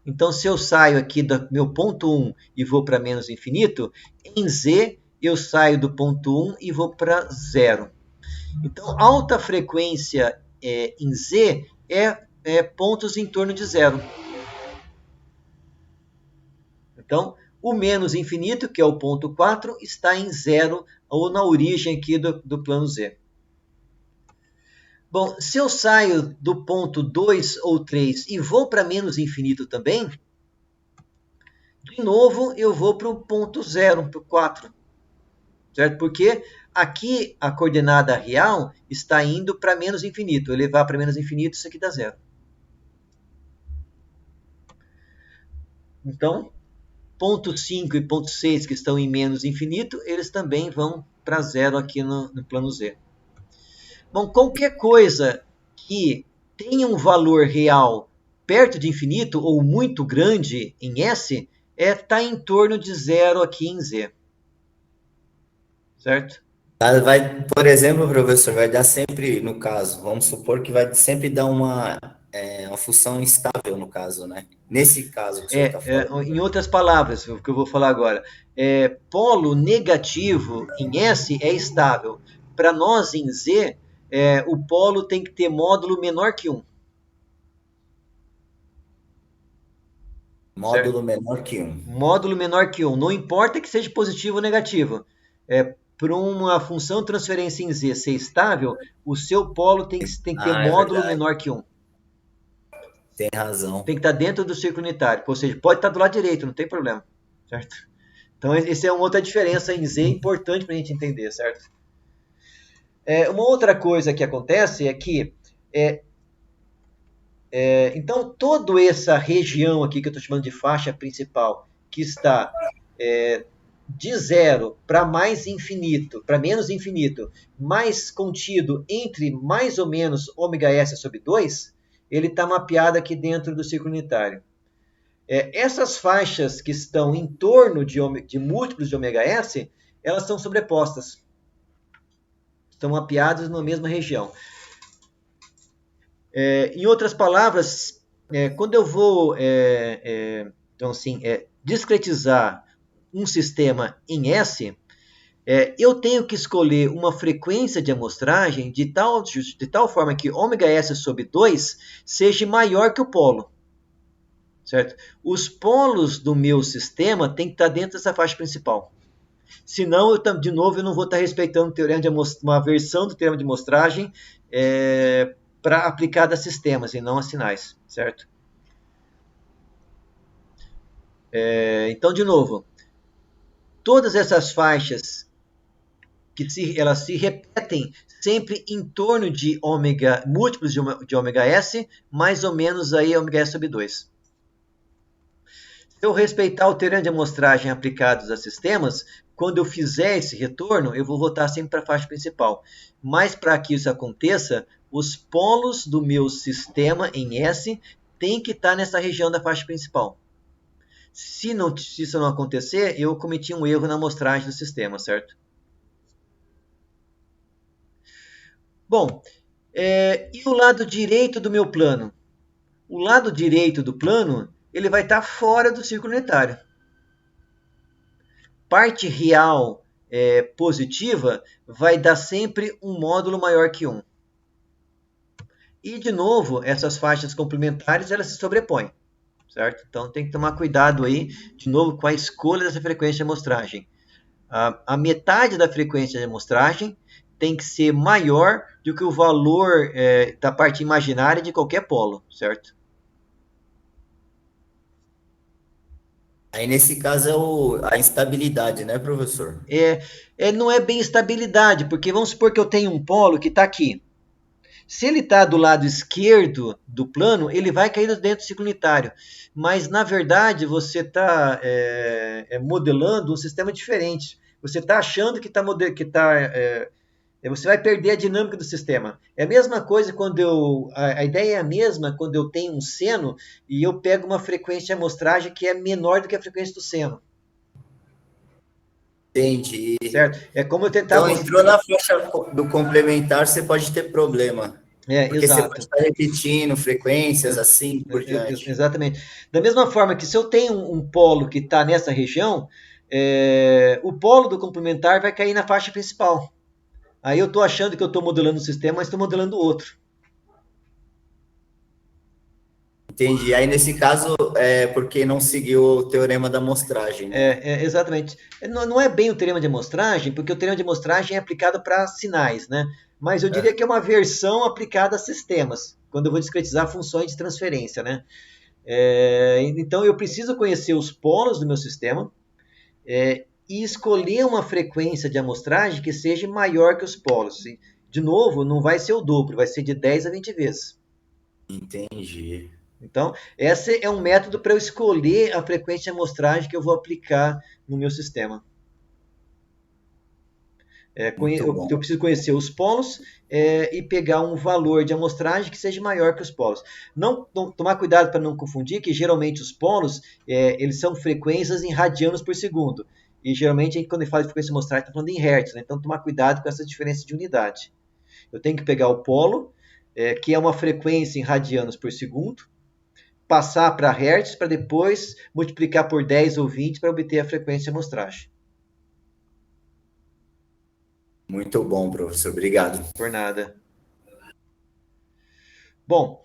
Então, se eu saio aqui do meu ponto 1 e vou para menos infinito, em Z eu saio do ponto 1 e vou para 0. Então, alta frequência em Z é pontos em torno de 0. Então, o menos infinito, que é o ponto 4, está em 0, ou na origem aqui do plano Z. Bom, se eu saio do ponto 2 ou 3 e vou para menos infinito também, de novo eu vou para o ponto 0, para o 4. Certo? Porque aqui a coordenada real está indo para menos infinito. Eu levar para menos infinito, isso aqui dá 0. Então, ponto 5 e ponto 6, que estão em menos infinito, eles também vão para 0 aqui no plano Z. Bom, qualquer coisa que tenha um valor real perto de infinito ou muito grande em S, está em torno de 0 aqui em Z. Certo? Vai, por exemplo, professor, vai dar sempre, no caso, vamos supor que vai sempre dar uma função instável, no caso, né? Nesse caso que o senhor está falando. Em outras palavras, o que eu vou falar agora, polo negativo em S é estável. Para nós, em Z, o polo tem que ter módulo menor que 1. Módulo certo? menor que 1. Módulo menor que 1. Não importa que seja positivo ou negativo. Para uma função de transferência em Z ser estável, o seu polo tem que ter módulo menor que 1. Tem razão. Tem que estar dentro do círculo unitário. Ou seja, pode estar do lado direito, não tem problema. Certo? Então, essa é uma outra diferença em Z importante para a gente entender, certo? Uma outra coisa que acontece é que então, toda essa região aqui que eu estou chamando de faixa principal, que está de 0 para mais infinito, para menos infinito, mais contido entre mais ou menos ômega S sobre 2, ele está mapeado aqui dentro do círculo unitário. Essas faixas que estão em torno de múltiplos de ômega S, elas são sobrepostas. Estão mapeadas na mesma região. Em outras palavras, quando eu vou então, assim, discretizar um sistema em S, eu tenho que escolher uma frequência de amostragem de tal forma que ômega S sobre 2 seja maior que o polo. Certo? Os polos do meu sistema têm que estar dentro dessa faixa principal. Senão, de novo, eu não vou estar respeitando uma versão do teorema de amostragem para aplicar a sistemas e não a sinais, certo? Então, de novo, todas essas faixas elas se repetem sempre em torno de múltiplos de ômega S, mais ou menos aí ômega S sobre 2. Se eu respeitar o teorema de amostragem aplicados a sistemas, quando eu fizer esse retorno, eu vou voltar sempre para a faixa principal. Mas para que isso aconteça, os polos do meu sistema em S têm que estar nessa região da faixa principal. Se isso não acontecer, eu cometi um erro na amostragem do sistema, certo? Bom, e o lado direito do meu plano? O lado direito do plano, ele vai estar fora do círculo unitário. Parte real positiva vai dar sempre um módulo maior que 1. E, de novo, essas faixas complementares, elas se sobrepõem, certo? Então, tem que tomar cuidado aí, de novo, com a escolha dessa frequência de amostragem. A metade da frequência de amostragem tem que ser maior do que o valor da parte imaginária de qualquer polo, certo? Aí, nesse caso, é a instabilidade, né, professor? Não é bem estabilidade, porque vamos supor que eu tenho um polo que está aqui. Se ele está do lado esquerdo do plano, ele vai cair dentro do ciclo unitário. Mas, na verdade, você está modelando um sistema diferente. Você está achando que você vai perder a dinâmica do sistema. É a mesma coisa quando a ideia é a mesma quando eu tenho um seno e eu pego uma frequência de amostragem que é menor do que a frequência do seno. Entendi. Certo? É como eu tentar... Então, entrou na faixa do complementar, você pode ter problema. Porque exato. você pode estar repetindo frequências, assim, por diante. Exatamente. Da mesma forma que se eu tenho um polo que está nessa região, o polo do complementar vai cair na faixa principal. Aí eu estou achando que eu estou modelando um sistema, mas estou modelando outro. Entendi. Aí, nesse caso, é porque não seguiu o teorema da amostragem. Né? Exatamente. Não é bem o teorema de amostragem, porque o teorema de amostragem é aplicado para sinais, né? Mas eu diria que é uma versão aplicada a sistemas, quando eu vou discretizar funções de transferência, né? Então, eu preciso conhecer os polos do meu sistema e escolher uma frequência de amostragem que seja maior que os polos. De novo, não vai ser o dobro, vai ser de 10 a 20 vezes. Entendi. Então, esse é um método para eu escolher a frequência de amostragem que eu vou aplicar no meu sistema. Eu preciso conhecer os polos e pegar um valor de amostragem que seja maior que os polos. Tomar cuidado para não confundir que geralmente os polos eles são frequências em radianos por segundo. E geralmente quando ele fala de frequência de amostragem está falando em hertz, né? Então tomar cuidado com essa diferença de unidade. Eu tenho que pegar o polo, que é uma frequência em radianos por segundo, passar para hertz para depois multiplicar por 10 ou 20 para obter a frequência de amostragem. Muito bom, professor. Obrigado. Por nada. Bom,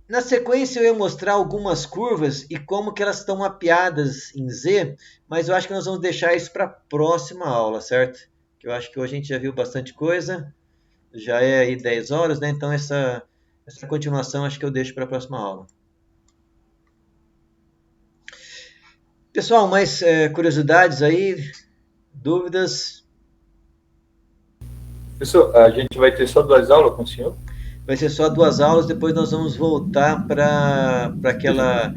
na sequência eu ia mostrar algumas curvas e como que elas estão mapeadas em Z, mas eu acho que nós vamos deixar isso para a próxima aula, certo? Que eu acho que hoje a gente já viu bastante coisa, já é aí 10 horas, né? Então essa continuação acho que eu deixo para a próxima aula. Pessoal, mais curiosidades aí? Dúvidas? Professor, a gente vai ter só 2 aulas com o senhor? Vai ser só 2 aulas, depois nós vamos voltar para aquela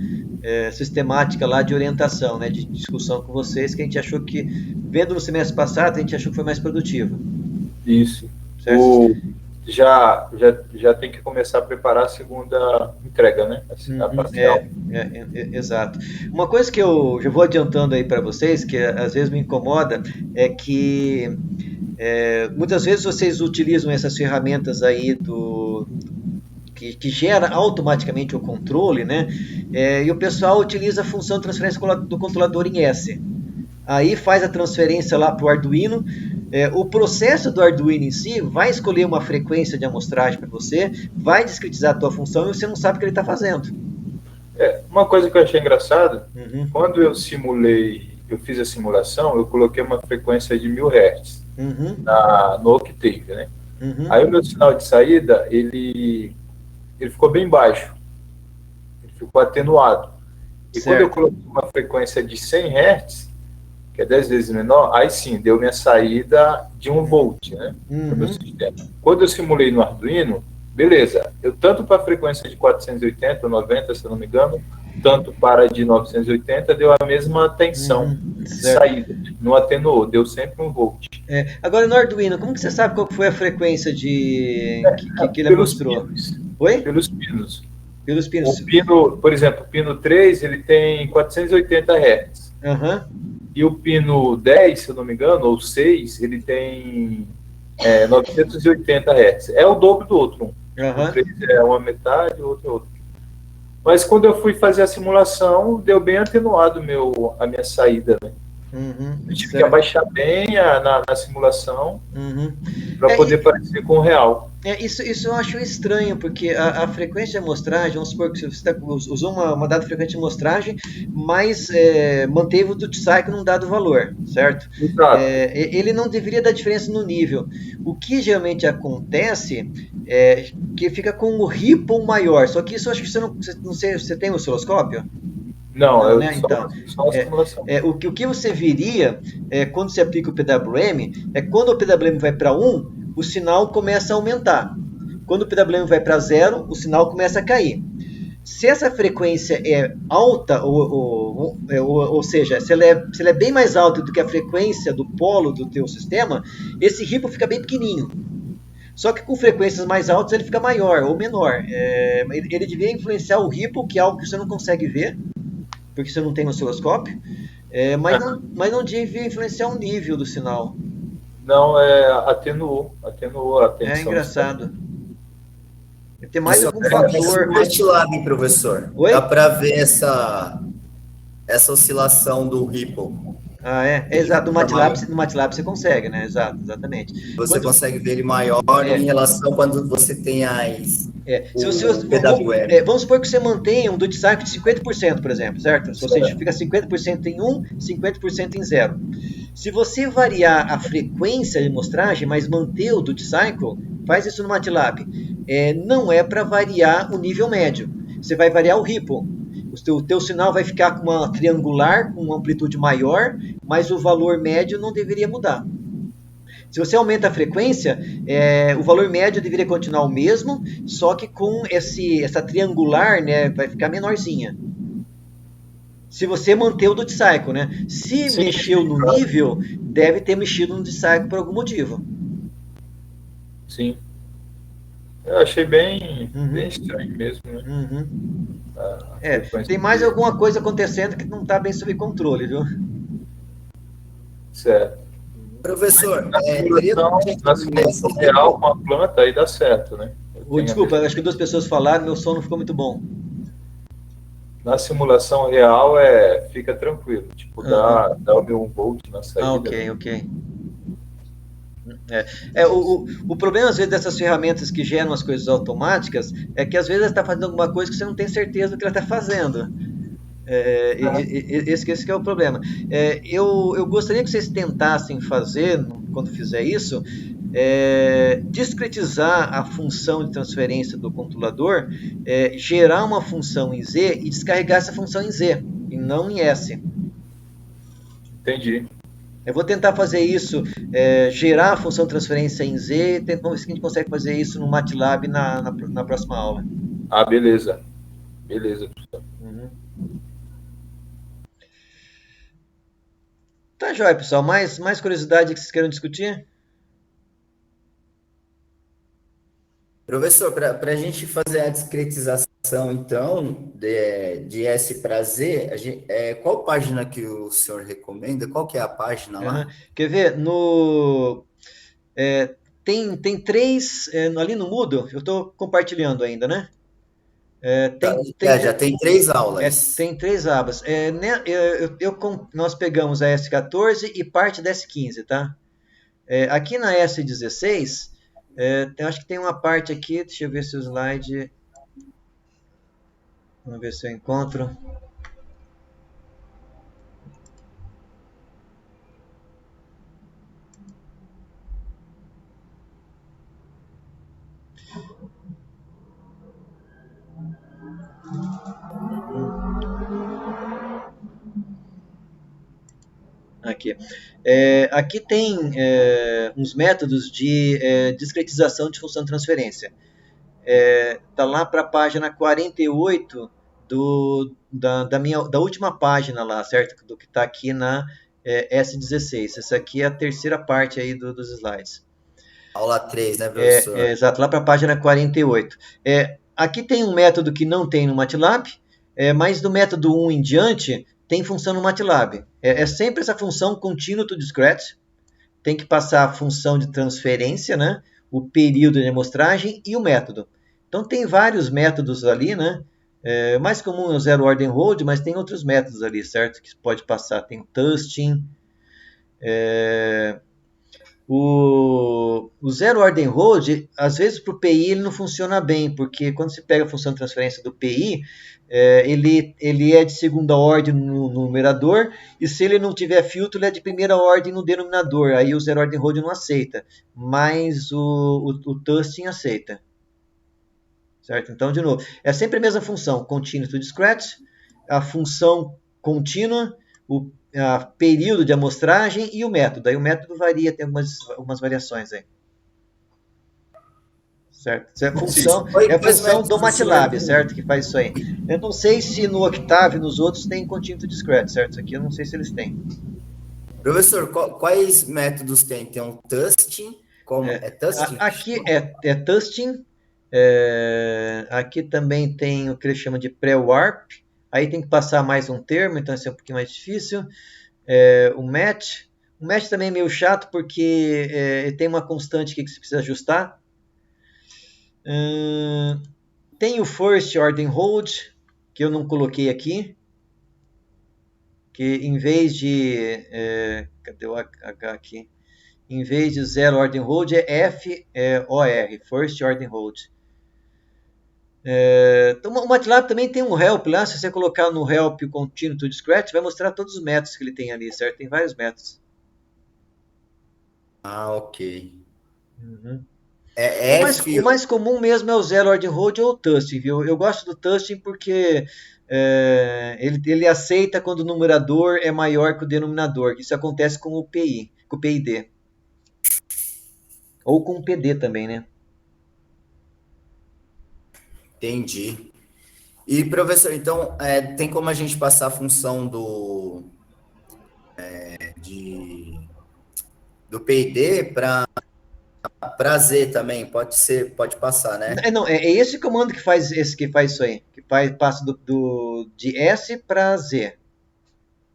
sistemática lá de orientação, né, de discussão com vocês, que a gente achou que, vendo no semestre passado, a gente achou que foi mais produtivo. Isso. Certo? Já tem que começar a preparar a segunda entrega, né? A parcial. Exato. Uma coisa que eu já vou adiantando aí para vocês, que às vezes me incomoda, é que muitas vezes vocês utilizam essas ferramentas aí que gera automaticamente o controle, né? E o pessoal utiliza a função de transferência do controlador em S. Aí faz a transferência lá para o Arduino. O processo do Arduino em si vai escolher uma frequência de amostragem para você, vai discretizar a tua função e você não sabe o que ele está fazendo. Uma coisa que eu achei engraçada, quando eu fiz a simulação, eu coloquei uma frequência de 1000 Hz no Octave, né? Aí o meu sinal de saída, ele ficou bem baixo, ele ficou atenuado. E certo. Quando eu coloquei uma frequência de 100 Hz, que é 10 vezes menor, aí sim, deu minha saída de 1 volt, né? No meu sistema. Quando eu simulei no Arduino, beleza, eu tanto para a frequência de 480 ou 90, se eu não me engano, tanto para de 980, deu a mesma tensão de saída, não atenuou, deu sempre 1 volt. Agora no Arduino, como que você sabe qual foi a frequência que ele mostrou? Pinos. Oi? Pelos pinos. Pelos pinos. O pino, por exemplo, o pino 3, ele tem 480 Hz. E o pino 10, se eu não me engano, ou 6, ele tem 980 Hz. É o dobro do outro. O 3 é uma metade, o outro é outro. Mas quando eu fui fazer a simulação, deu bem atenuado a minha saída, né? Eu tive que abaixar bem na simulação para poder parecer com o real. Isso eu acho estranho, porque a frequência de amostragem, vamos supor que você usou uma dada frequência de amostragem, mas manteve o duty cycle num dado valor, certo? Exato. Ele não deveria dar diferença no nível. O que geralmente acontece é que fica com o ripple maior, só que isso eu acho que você tem o osciloscópio? Não, né? só a simulação. O que você viria quando você aplica o PWM é quando o PWM vai para 1, o sinal começa a aumentar. Quando o PWM vai para 0, o sinal começa a cair. Se essa frequência é alta, ou seja, se ela é bem mais alta do que a frequência do polo do teu sistema, esse ripple fica bem pequenininho. Só que com frequências mais altas ele fica maior ou menor. Ele devia influenciar o ripple, que é algo que você não consegue ver, porque você não tem no osciloscópio, mas não devia influenciar o nível do sinal. Não, atenuou a tensão. É engraçado. Tem mais algum fator. No MATLAB, professor. Oi? Dá para ver essa oscilação do ripple. Exato. No MATLAB você consegue, né? Exatamente. Você consegue ver ele maior em relação quando você tem o PWM. Vamos supor que você mantenha um duty cycle de 50%, por exemplo, certo? Se você fica 50% em 1, 50% em 0. Se você variar a frequência de amostragem, mas manter o duty cycle, faz isso no MATLAB. Não é para variar o nível médio. Você vai variar o ripple. O teu sinal vai ficar com uma triangular, com uma amplitude maior, mas o valor médio não deveria mudar. Se você aumenta a frequência, o valor médio deveria continuar o mesmo, só que com essa triangular, né, vai ficar menorzinha. Se você manter o duty cycle, né? Se mexeu no nível, deve ter mexido no duty cycle por algum motivo. Sim. Eu achei bem estranho mesmo, né? Tem mais alguma coisa acontecendo que não está bem sob controle, viu? Certo. Professor, na simulação real com a planta, aí dá certo, né? Desculpa, acho que 2 pessoas falaram, meu som não ficou muito bom. Na simulação real, fica tranquilo. Tipo, dá o meu 1 volt na saída. Ok. O problema, às vezes, dessas ferramentas que geram as coisas automáticas é que, às vezes, ela está fazendo alguma coisa que você não tem certeza do que ela está fazendo. Esse que é o problema. Eu gostaria que vocês tentassem fazer, quando fizer isso, discretizar a função de transferência do controlador, gerar uma função em Z e descarregar essa função em Z, e não em S. Entendi. Eu vou tentar fazer isso, gerar a função de transferência em Z, vamos ver se a gente consegue fazer isso no MATLAB na próxima aula. Beleza. Beleza, professor. Tá joia, pessoal. Mais curiosidade que vocês queiram discutir? Professor, para a gente fazer a discretização, então, de S para Z, qual página que o senhor recomenda? Qual que é a página lá? Quer ver? Tem 3, ali no Moodle, eu estou compartilhando ainda, né? Já tem 3 aulas. Tem 3 abas. Nós pegamos a S14 e parte da S15, tá? Aqui na S16, eu acho que tem uma parte aqui, deixa eu ver se o slide... Vamos ver se eu encontro. Aqui tem uns métodos de discretização de função de transferência. Está lá para a página 48 da última página lá, certo? Do que está aqui na S16. Essa aqui é a terceira parte aí dos slides. Aula 3, né, professor? Exato, lá para a página 48. aqui tem um método que não tem no MATLAB, mas do método 1 em diante tem função no MATLAB. É sempre essa função continue to discrete, tem que passar a função de transferência, né? O período de amostragem e o método. Então tem vários métodos ali, né? O mais comum é o zero ordem hold, mas tem outros métodos ali, certo? Que pode passar, tem o Tustin. O zero ordem hold, às vezes para o PI ele não funciona bem, porque quando você pega a função de transferência do PI, ele é de segunda ordem no numerador, e se ele não tiver filtro, ele é de primeira ordem no denominador, aí o zero ordem hold não aceita, mas o Tustin aceita. Certo? Então, de novo, é sempre a mesma função, continue to discrete, a função contínua, o período de amostragem e o método. Aí o método varia, tem algumas variações aí. Certo? É a função do MATLAB, certo? Que faz isso aí. Eu não sei se no Octave e nos outros tem continue to discrete, certo? Isso aqui eu não sei se eles têm. Professor, quais métodos tem? Tem um Tustin? Como é Tustin? Aqui é Tustin. Aqui também tem o que ele chama de pré-warp. Aí tem que passar mais um termo, então isso é um pouquinho mais difícil. O match. O match também é meio chato, porque tem uma constante aqui que você precisa ajustar. Tem o first ordem hold, que eu não coloquei aqui. Que em vez de... cadê o H aqui? Em vez de zero ordem hold, é FOR, first ordem hold. Então, o MATLAB também tem um help lá. Se você colocar no help o continue to discrete, vai mostrar todos os métodos que ele tem ali, certo? Tem vários métodos. Ok. Uhum. O mais comum mesmo é o zero ordem hold ou o Tustin, viu? Eu gosto do Tustin porque ele aceita quando o numerador é maior que o denominador. Isso acontece com o PI, com o PID. Ou com o PD também, né? Entendi. E, professor, então, tem como a gente passar a função do PID para Z também? Pode passar, né? Não, é esse comando que faz isso aí, que passa de S para Z.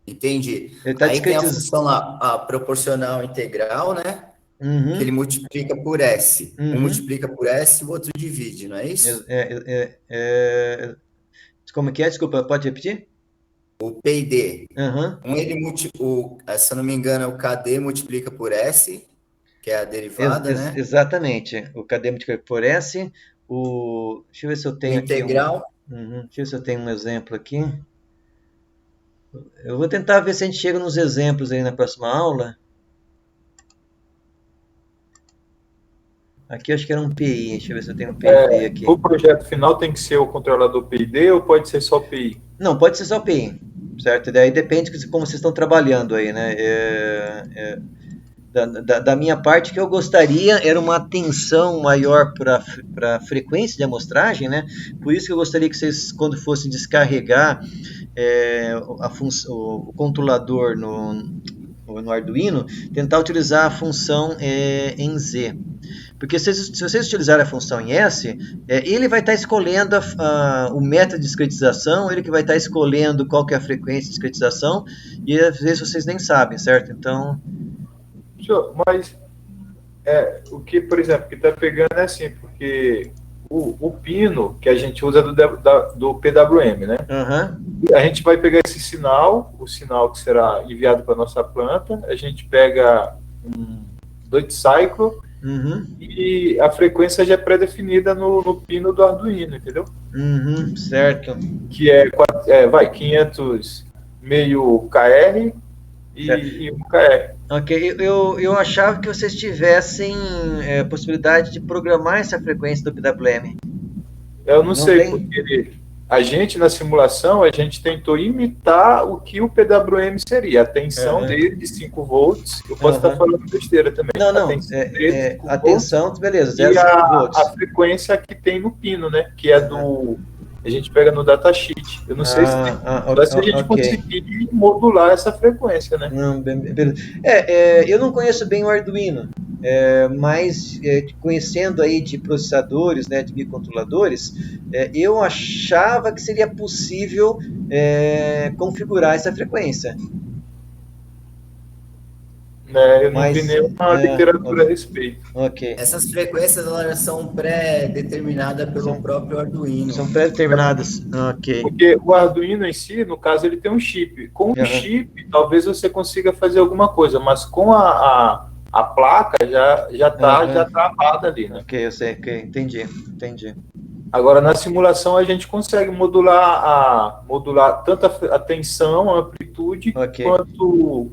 Entendi. Tá aí tem a função lá, a proporcional integral, né? Uhum. Que ele multiplica por S. Uhum. Um multiplica por S e o outro divide, não é isso? Como que é? Desculpa, pode repetir? O PID. Uhum. Se eu não me engano, o KD multiplica por S, que é a derivada, né? Exatamente. O KD multiplica por S. Deixa eu ver se eu tenho aqui integral. Deixa eu ver se eu tenho um exemplo aqui. Eu vou tentar ver se a gente chega nos exemplos aí na próxima aula. Aqui eu acho que era um PI, deixa eu ver se eu tenho um PID aqui. O projeto final tem que ser o controlador PID ou pode ser só PI? Não, pode ser só PI, certo? Daí depende de como vocês estão trabalhando aí, né? Da minha parte, que eu gostaria era uma atenção maior para a frequência de amostragem, né? Por isso que eu gostaria que vocês, quando fossem descarregar o controlador no Arduino, tentar utilizar a função em Z. Porque se vocês utilizarem a função em S, ele vai estar escolhendo o método de discretização, ele que vai estar escolhendo qual que é a frequência de discretização, e às vezes vocês nem sabem, certo? Então... Mas o que, por exemplo, que está pegando é assim, porque o pino que a gente usa do PWM, né? Uhum. A gente vai pegar esse sinal, o sinal que será enviado para a nossa planta, a gente pega um duty cycle, uhum, e a frequência já é pré-definida no pino do Arduino, entendeu? Uhum, certo. Que é 500 meio KR e 1 KR. Ok, eu achava que vocês tivessem possibilidade de programar essa frequência do PWM. Eu não sei, porque a gente, na simulação, a gente tentou imitar o que o PWM seria. A tensão dele de 5 volts, eu posso estar falando besteira também. Não, a tensão, beleza, 0,5 volts. A frequência que tem no pino, né, que é a gente pega no datasheet. Eu não sei se a gente conseguir modular essa frequência, né? Não, beleza. Eu não conheço bem o Arduino, Mas conhecendo aí de processadores, né, de microcontroladores, eu achava que seria possível configurar essa frequência. Eu não vi nenhuma literatura a respeito. Ok. Essas frequências elas são pré-determinadas pelo próprio Arduino. São pré-determinadas. Ok. Porque o Arduino em si, no caso, ele tem um chip. Com o chip, talvez você consiga fazer alguma coisa, mas com a placa já tá travada ali, né? Ok, eu sei, ok, entendi. Agora, na simulação, a gente consegue modular tanto a tensão, a amplitude,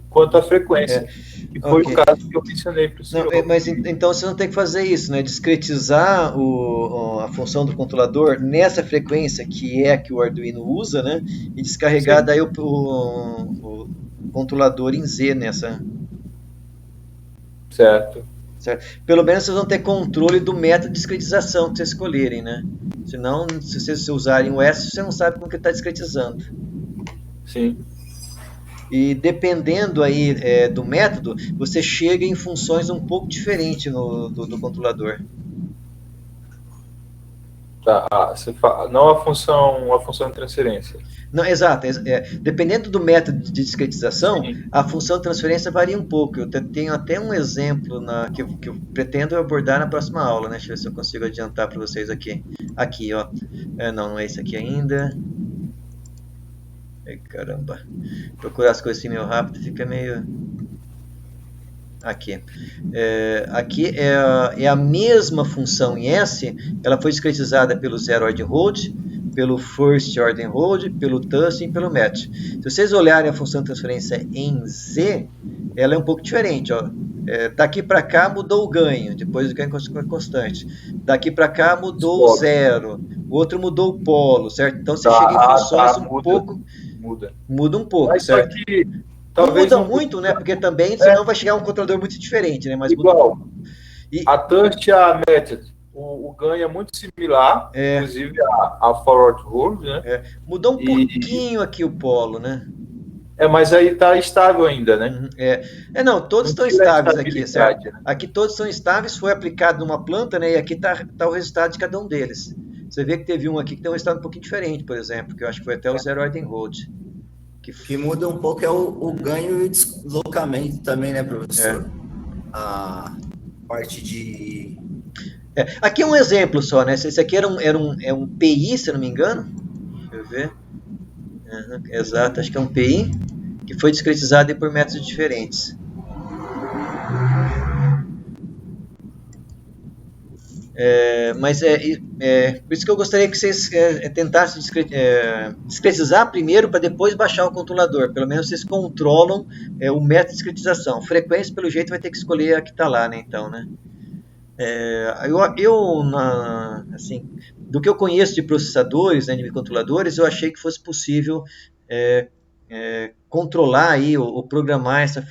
quanto a frequência. Que foi o caso que eu mencionei para o senhor. Mas então você não tem que fazer isso, né? Discretizar a função do controlador nessa frequência que é a que o Arduino usa, né? E descarregar daí o controlador em Z nessa. Certo. Pelo menos vocês vão ter controle do método de discretização que vocês escolherem, né? Senão, se vocês usarem o S, você não sabe como que está discretizando. Sim. E dependendo aí do método, você chega em funções um pouco diferentes do controlador. Tá, não a função de transferência. Não, exato. Dependendo do método de discretização, a função de transferência varia um pouco. Eu tenho até um exemplo que eu pretendo abordar na próxima aula, né? Deixa eu ver se eu consigo adiantar para vocês aqui. Aqui, ó. Não é esse aqui ainda. Ai, caramba. Procurar as coisas assim meio rápido fica meio... Aqui. Aqui é a mesma função em S, ela foi discretizada pelo Zero Order Hold, pelo First Order Hold, pelo Tust e pelo Match. Se vocês olharem a função de transferência em Z, ela é um pouco diferente. Ó. Daqui para cá mudou o ganho, depois o ganho é constante. Daqui para cá mudou o zero, o outro mudou o polo, certo? Então você chega em funções um pouco... Muda um pouco, mas certo? Não muda muito, né? Porque também, senão vai chegar um controlador muito diferente, né? Mas igual. Muda... A Tust e a Method, o ganho é muito similar, inclusive a Forward Hold, né? Mudou um pouquinho aqui o polo, né? Mas aí está estável ainda, né? Não, todos estão estáveis aqui, certo? Né? Aqui todos são estáveis, foi aplicado numa planta, né? E aqui tá o resultado de cada um deles. Você vê que teve um aqui que tem um resultado um pouquinho diferente, por exemplo, que eu acho que foi até o Zero Order Hold. Que muda um pouco o ganho e o deslocamento também, né, professor? A parte de... Aqui é um exemplo só, né? Esse aqui é um PI, se eu não me engano. Deixa eu ver. Exato, acho que é um PI, que foi discretizado por métodos diferentes. Mas por isso que eu gostaria que vocês tentassem discretizar primeiro para depois baixar o controlador. Pelo menos vocês controlam o método de discretização. Frequência, pelo jeito, vai ter que escolher a que está lá, né? Então, né? Assim, do que eu conheço de processadores, né, de microcontroladores, eu achei que fosse possível controlar aí ou programar essa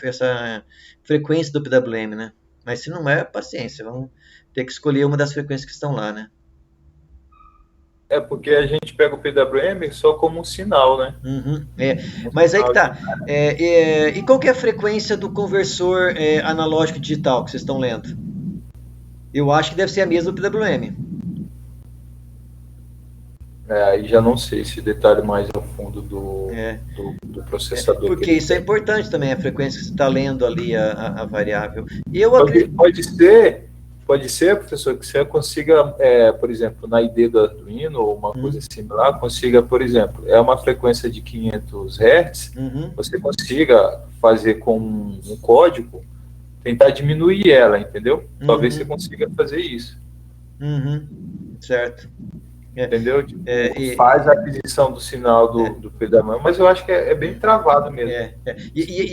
frequência do PWM, né? Mas se não é, paciência, vamos ter que escolher uma das frequências que estão lá, né? Porque a gente pega o PWM só como um sinal, né? Mas aí que tá. E qual que é a frequência do conversor analógico digital que vocês estão lendo? Eu acho que deve ser a mesma do PWM. Aí já não sei esse detalhe mais ao fundo do processador. Porque isso é importante também, a frequência que você está lendo ali, a variável. E pode ser, professor, que você consiga, por exemplo, na ID do Arduino ou uma coisa similar, consiga, por exemplo, uma frequência de 500 Hz, você consiga fazer com um código, tentar diminuir ela, entendeu? Talvez você consiga fazer isso. Certo. Entendeu? Faz a aquisição do sinal do PWM, mas eu acho que é bem travado mesmo. E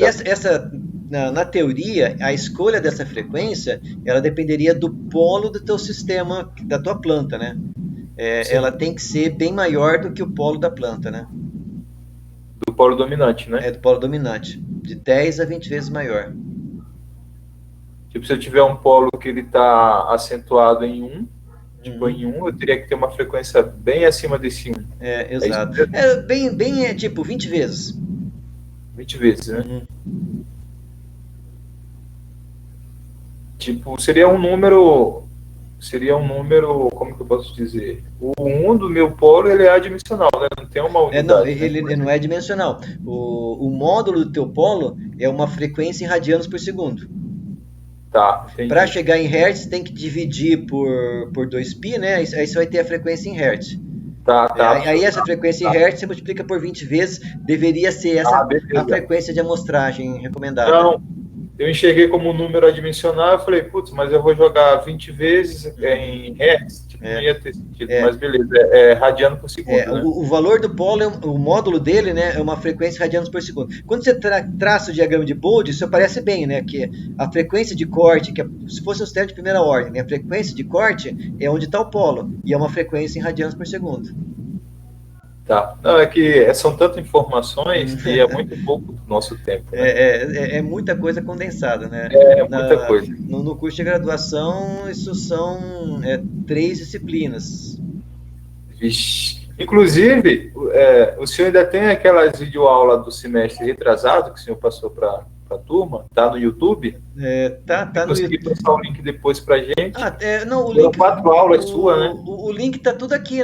na teoria, a escolha dessa frequência, ela dependeria do polo do teu sistema, da tua planta, né? Ela tem que ser bem maior do que o polo da planta, né? Do polo dominante, né? Do polo dominante. De 10 a 20 vezes maior. Tipo, se eu tiver um polo que ele está acentuado em 1, em 1, eu teria que ter uma frequência bem acima desse 1. Exato. Bem tipo 20 vezes. 20 vezes, né? Tipo, seria um número, como que eu posso dizer? O 1 do meu polo, ele é adimensional, né? Não tem uma unidade. Não, ele não é dimensional. O módulo do teu polo é uma frequência em radianos por segundo. Tá, para chegar em hertz, tem que dividir por 2π, né? Aí você vai ter a frequência em hertz. Tá. Aí essa frequência em hertz você multiplica por 20 vezes, deveria ser essa a frequência de amostragem recomendada. Não, eu enxerguei como um número adimensional, eu falei, putz, mas eu vou jogar 20 vezes em hertz, tipo, não ia ter sentido, mas beleza, é radiano por segundo, né? O valor do polo, o módulo dele, né, é uma frequência radianos por segundo. Quando você traça o diagrama de Bode, isso aparece bem, né, que a frequência de corte, que se fosse um sistema de primeira ordem, né, a frequência de corte é onde está o polo, e é uma frequência em radianos por segundo. Tá. Não, é que são tantas informações que é muito pouco do nosso tempo. Né? É muita coisa condensada, né? Muita coisa. No curso de graduação, isso são 3 disciplinas. Vixe. Inclusive, o senhor ainda tem aquelas videoaulas do semestre retrasado que o senhor passou para a turma? Tá no YouTube? Tá no YouTube. Consegui passar o link depois para gente? Não, o link. 4 aulas sua, né? O link tá tudo aqui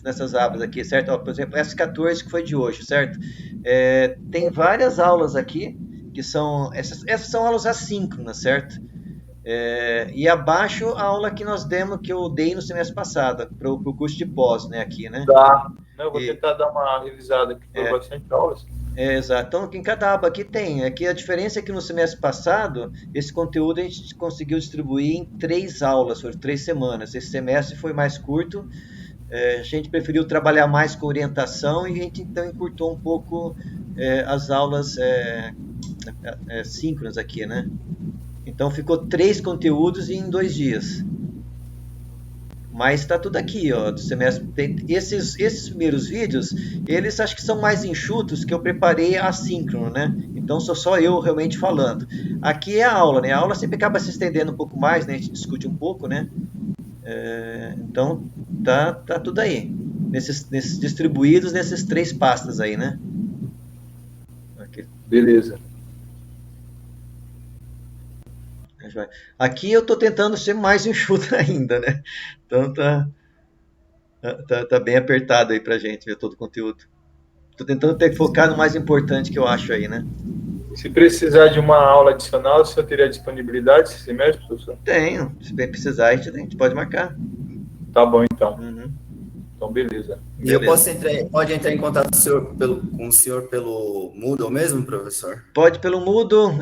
nessas abas aqui, certo? Ó, por exemplo, S14 que foi de hoje, certo? Tem várias aulas aqui que são essas são aulas assíncronas, certo? E abaixo a aula que eu dei no semestre passado para o curso de pós, né? Aqui, né? Tá. Eu vou tentar dar uma revisada aqui, foi bastante aulas. Exato. Então, em cada aba aqui tem. Aqui a diferença é que no semestre passado, esse conteúdo a gente conseguiu distribuir em 3 aulas, por 3 semanas. Esse semestre foi mais curto. A gente preferiu trabalhar mais com orientação e a gente então encurtou um pouco as aulas síncronas aqui, né? Então ficou 3 conteúdos em 2 dias. Mas está tudo aqui, ó, do semestre. Esses primeiros vídeos, eles acho que são mais enxutos, que eu preparei assíncrono, né? Então sou só eu realmente falando. Aqui é a aula, né? A aula sempre acaba se estendendo um pouco mais, né? A gente discute um pouco, né? Então tá tudo aí. Nesses distribuídos nesses 3 pastas aí, né? Aqui. Beleza. Aqui eu estou tentando ser mais enxuto ainda, né? Então tá bem apertado aí pra gente ver todo o conteúdo. Estou tentando focar no mais importante que eu acho aí, né? Se precisar de uma aula adicional, o senhor teria disponibilidade esse semestre, professor? Tenho. Se bem precisar, a gente pode marcar. Tá bom, então. Uhum. Então, beleza. E eu pode entrar em contato com o senhor pelo Moodle mesmo, professor? Pode pelo Moodle.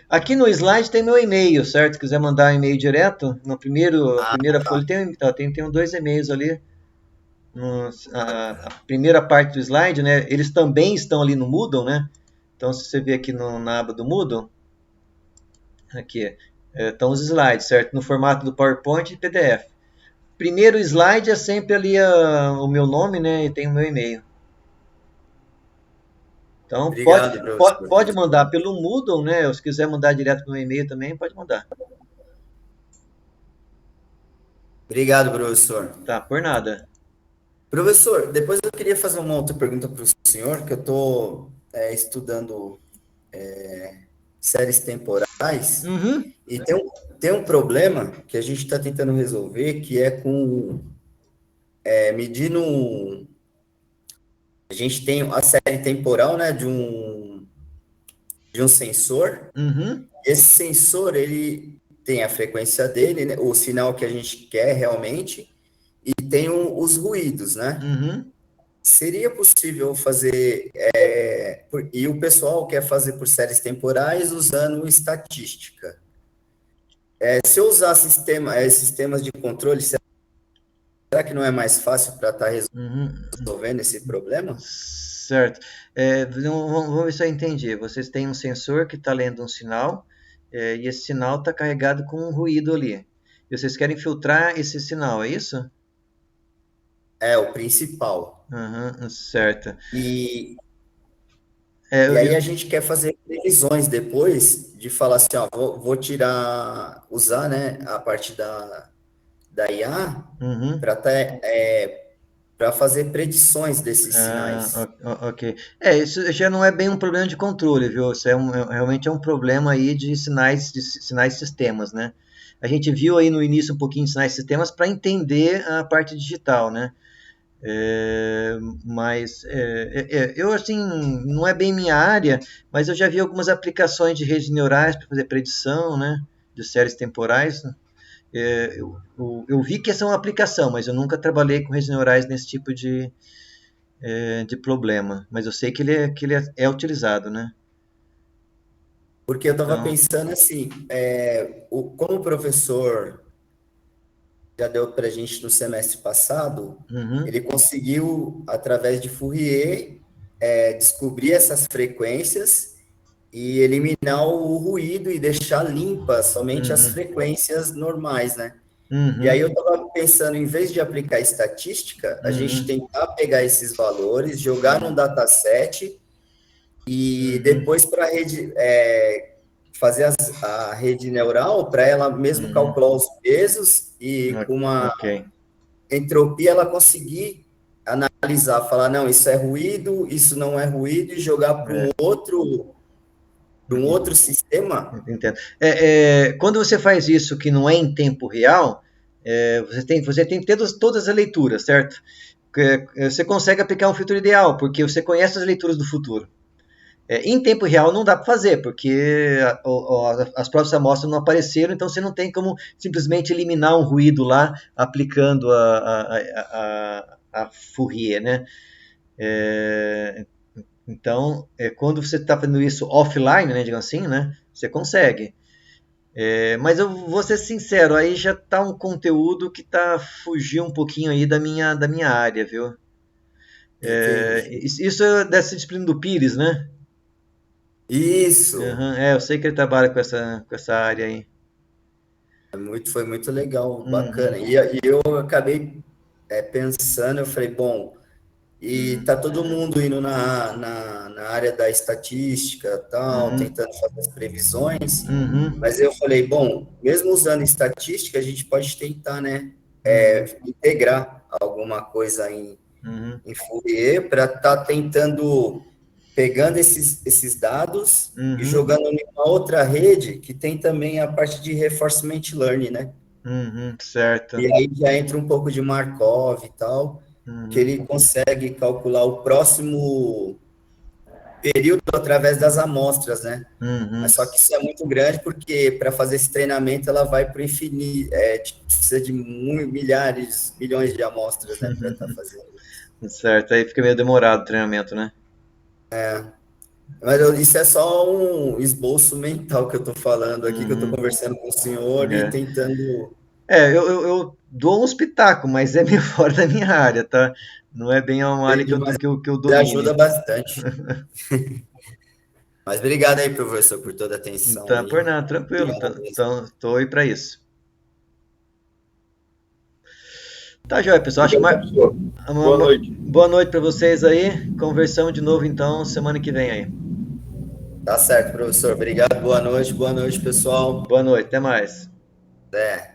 Aqui no slide tem meu e-mail, certo? Se quiser mandar um e-mail direto, a primeira folha tem 2 e-mails ali. A primeira parte do slide, né? Eles também estão ali no Moodle, né? Então, se você ver aqui na aba do Moodle, aqui estão os slides, certo? No formato do PowerPoint e PDF. Primeiro slide é sempre ali o meu nome, né? E tem o meu e-mail. Então, obrigado, pode mandar pelo Moodle, né? Ou se quiser mandar direto no e-mail também, pode mandar. Obrigado, professor. Tá, por nada. Professor, depois eu queria fazer uma outra pergunta para o senhor, que eu estou estudando séries temporais, e tem um problema que a gente está tentando resolver, que é com medindo. A gente tem a série temporal, né, de um sensor. Esse sensor, ele tem a frequência dele, né, o sinal que a gente quer realmente, e tem os ruídos, né? Seria possível fazer, e o pessoal quer fazer por séries temporais usando estatística. Se eu usar sistemas de controle, será que não é mais fácil para estar resolvendo esse problema? Certo. Vamos ver se eu entendi. Vocês têm um sensor que está lendo um sinal, e esse sinal está carregado com um ruído ali. E vocês querem filtrar esse sinal, é isso? É o principal. Certo. E aí a gente quer fazer previsões depois de falar assim, ó, vou usar, né, a parte da IA para para fazer predições desses sinais. Ok. Isso já não é bem um problema de controle, viu? Isso realmente é um problema aí de sinais sistemas, né? A gente viu aí no início um pouquinho de sinais sistemas para entender a parte digital, né? Eu, assim, não é bem minha área, mas eu já vi algumas aplicações de redes neurais para fazer predição, né? De séries temporais, né? Eu vi que essa é uma aplicação, mas eu nunca trabalhei com redes neurais nesse tipo de problema. Mas eu sei que ele é utilizado, né? Porque eu estava pensando assim, como o professor já deu para a gente no semestre passado, ele conseguiu, através de Fourier, descobrir essas frequências e eliminar o ruído e deixar limpas somente as frequências normais, né? E aí eu estava pensando, em vez de aplicar estatística, a gente tentar pegar esses valores, jogar num dataset e depois para a rede fazer a rede neural para ela mesmo calcular os pesos e com uma entropia ela conseguir analisar, falar, não, isso é ruído, isso não é ruído, e jogar para um outro sistema. Entendo. Quando você faz isso que não é em tempo real, você tem todas as leituras, certo? Você consegue aplicar um filtro ideal, porque você conhece as leituras do futuro. Em tempo real não dá para fazer, porque as próprias amostras não apareceram, então você não tem como simplesmente eliminar um ruído lá aplicando a Fourier, né? Então, quando você está fazendo isso offline, né, digamos assim, né, você consegue. Mas eu vou ser sincero, aí já está um conteúdo que fugiu um pouquinho aí da minha área, viu? Isso é dessa disciplina do Pires, né? Isso. Eu sei que ele trabalha com essa área aí. Foi muito legal, bacana. E eu acabei pensando, eu falei, bom, e tá todo mundo indo na área da estatística, tal, tentando fazer as previsões, mas eu falei, bom, mesmo usando estatística, a gente pode tentar, né, integrar alguma coisa em Fourier para estar tentando pegando esses dados e jogando em uma outra rede que tem também a parte de reinforcement learning, né? Certo. E aí já entra um pouco de Markov e tal, que ele consegue calcular o próximo período através das amostras, né? Mas só que isso é muito grande porque para fazer esse treinamento ela vai para o infinito, precisa de milhares, milhões de amostras, né, para estar fazendo isso. Certo, aí fica meio demorado o treinamento, né? Mas isso é só um esboço mental que eu estou falando aqui, que eu estou conversando com o senhor e tentando... Eu dou uns pitacos, mas é meio fora da minha área, tá? Não é bem uma área que eu domine. Ajuda bastante. Mas obrigado aí, professor, por toda a atenção. Tá, aí. por nada, tranquilo. Então, tô aí para isso. Tá, joia, pessoal. Acho mais... Boa noite. Boa noite para vocês aí. Conversamos de novo, então, semana que vem aí. Tá certo, professor. Obrigado. Boa noite, pessoal. Boa noite, até mais. É.